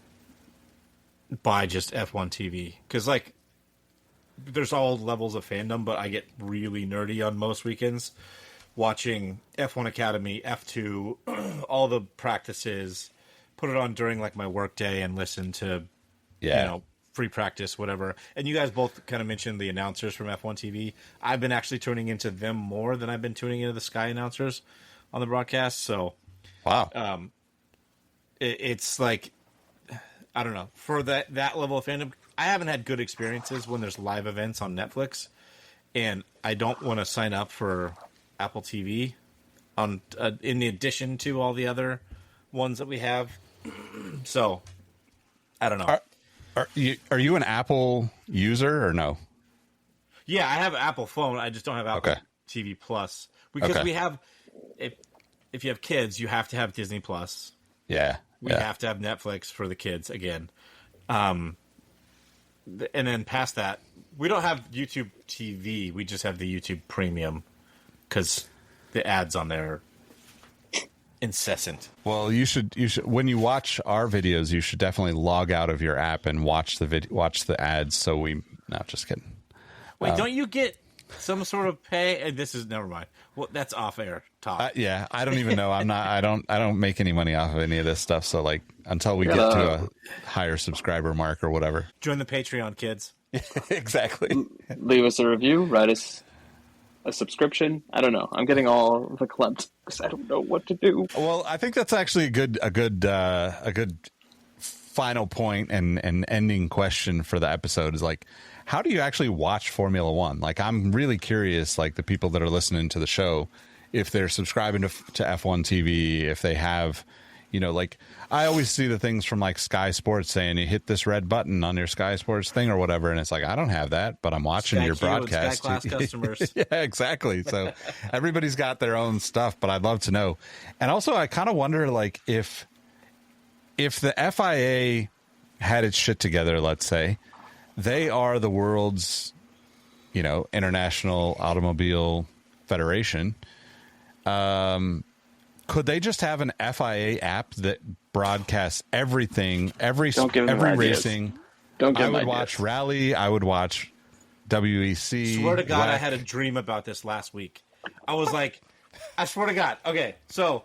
Speaker 3: just F1 TV. Because, like, there's all levels of fandom, but I get really nerdy on most weekends watching F1 Academy, F2, all the practices, put it on during, like, my work day and listen to, free practice, whatever. And you guys both kind of mentioned the announcers from F1 TV. I've been actually tuning into them more than I've been tuning into the Sky announcers on the broadcast. So,
Speaker 1: wow.
Speaker 3: It's like, I don't know, for that level of fandom, I haven't had good experiences when there's live events on Netflix, and I don't want to sign up for Apple TV on in addition to all the other ones that we have. So, I don't know.
Speaker 1: Are you an Apple user or no?
Speaker 3: Yeah, I have an Apple phone. I just don't have Apple TV Plus because we have. If you have kids, you have to have Disney Plus.
Speaker 1: Yeah,
Speaker 3: we have to have Netflix for the kids again. And then past that, we don't have YouTube TV. We just have the YouTube Premium because the ads on there are incessant.
Speaker 1: Well, you should when you watch our videos, you should definitely log out of your app and watch the ads. So no, just kidding.
Speaker 3: Wait, don't you get some sort of pay? This is never mind. Well, that's off air talk.
Speaker 1: Yeah, I don't even know. I don't make any money off of any of this stuff. So like until we get to a higher subscriber mark or whatever,
Speaker 3: join the Patreon, kids.
Speaker 1: Exactly.
Speaker 2: Leave us a review. Write us a subscription. I don't know. I'm getting all verklempt because I don't know what to do.
Speaker 1: Well, I think that's actually a good final point and ending question for the episode is like, how do you actually watch Formula One? Like, I'm really curious, like the people that are listening to the show, if they're subscribing to F1 TV, if they have, like I always see the things from like Sky Sports saying you hit this red button on your Sky Sports thing or whatever. And it's like, I don't have that, but I'm watching your broadcast.
Speaker 3: Sky Class customers.
Speaker 1: Yeah, exactly. So everybody's got their own stuff, but I'd love to know. And also I kind of wonder like if the FIA had its shit together, let's say, they are the world's, International Automobile Federation. Could they just have an FIA app that broadcasts everything, every racing?
Speaker 2: Don't give
Speaker 1: I would watch Rally. I would watch WEC.
Speaker 3: Swear to God,
Speaker 1: WEC.
Speaker 3: I had a dream about this last week. I was like, I swear to God. Okay, so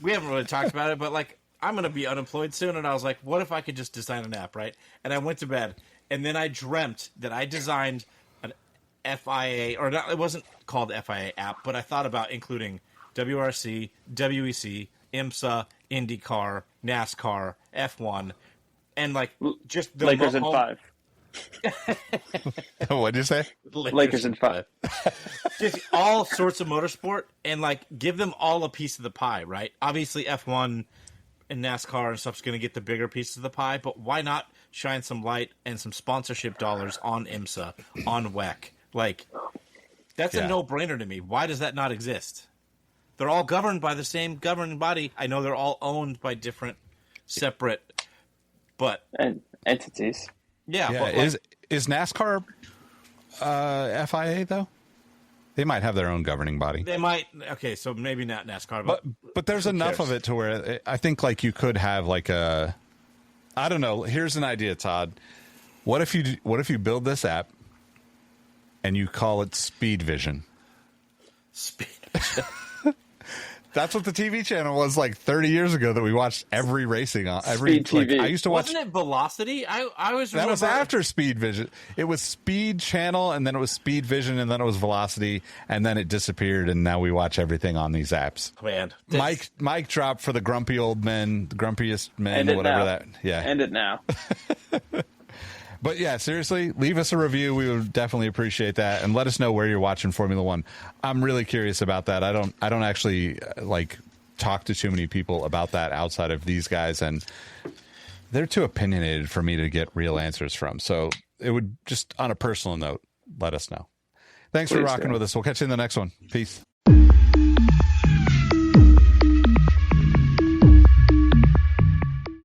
Speaker 3: we haven't really talked about it, but like, I'm going to be unemployed soon. And I was like, what if I could just design an app, right? And I went to bed. And then I dreamt that I designed an FIA, or not, it wasn't called FIA app, but I thought about including WRC, WEC, IMSA, IndyCar, NASCAR, F1, and like just the
Speaker 2: Lakers in 5.
Speaker 1: What'd you say?
Speaker 2: Lakers in 5.
Speaker 3: Just all sorts of motorsport and like give them all a piece of the pie, right? Obviously F1 and NASCAR and stuff's going to get the bigger pieces of the pie, but why not shine some light and some sponsorship dollars on IMSA, on WEC? Like, that's a no-brainer to me. Why does that not exist? They're all governed by the same governing body. I know they're all owned by different, separate, but
Speaker 2: entities.
Speaker 3: Yeah.
Speaker 1: Yeah.
Speaker 3: But like,
Speaker 1: is NASCAR FIA though? They might have their own governing body.
Speaker 3: they might. Okay, so maybe not NASCAR,
Speaker 1: But there's enough of it to where I think like you could have like a, I don't know. Here's an idea, Todd. What if you build this app and you call it Speed Vision?
Speaker 3: Speed.
Speaker 1: That's what the TV channel was like 30 years ago that we watched every racing on. Every
Speaker 2: Speed TV.
Speaker 1: Like, I used to watch.
Speaker 3: Wasn't it Velocity? I was.
Speaker 1: That was after Speed Vision. It was Speed Channel, and then it was Speed Vision, and then it was Velocity, and then it disappeared, and now we watch everything on these apps.
Speaker 3: Man,
Speaker 1: Mike dropped for the grumpy old men, the grumpiest men, whatever that. Yeah,
Speaker 2: end it now.
Speaker 1: But yeah, seriously, leave us a review. We would definitely appreciate that, and let us know where you're watching Formula One. I'm really curious about that. I don't actually talk to too many people about that outside of these guys, and they're too opinionated for me to get real answers from. So it would just, on a personal note, let us know. Thanks for rocking with us. We'll catch you in the next one. Peace.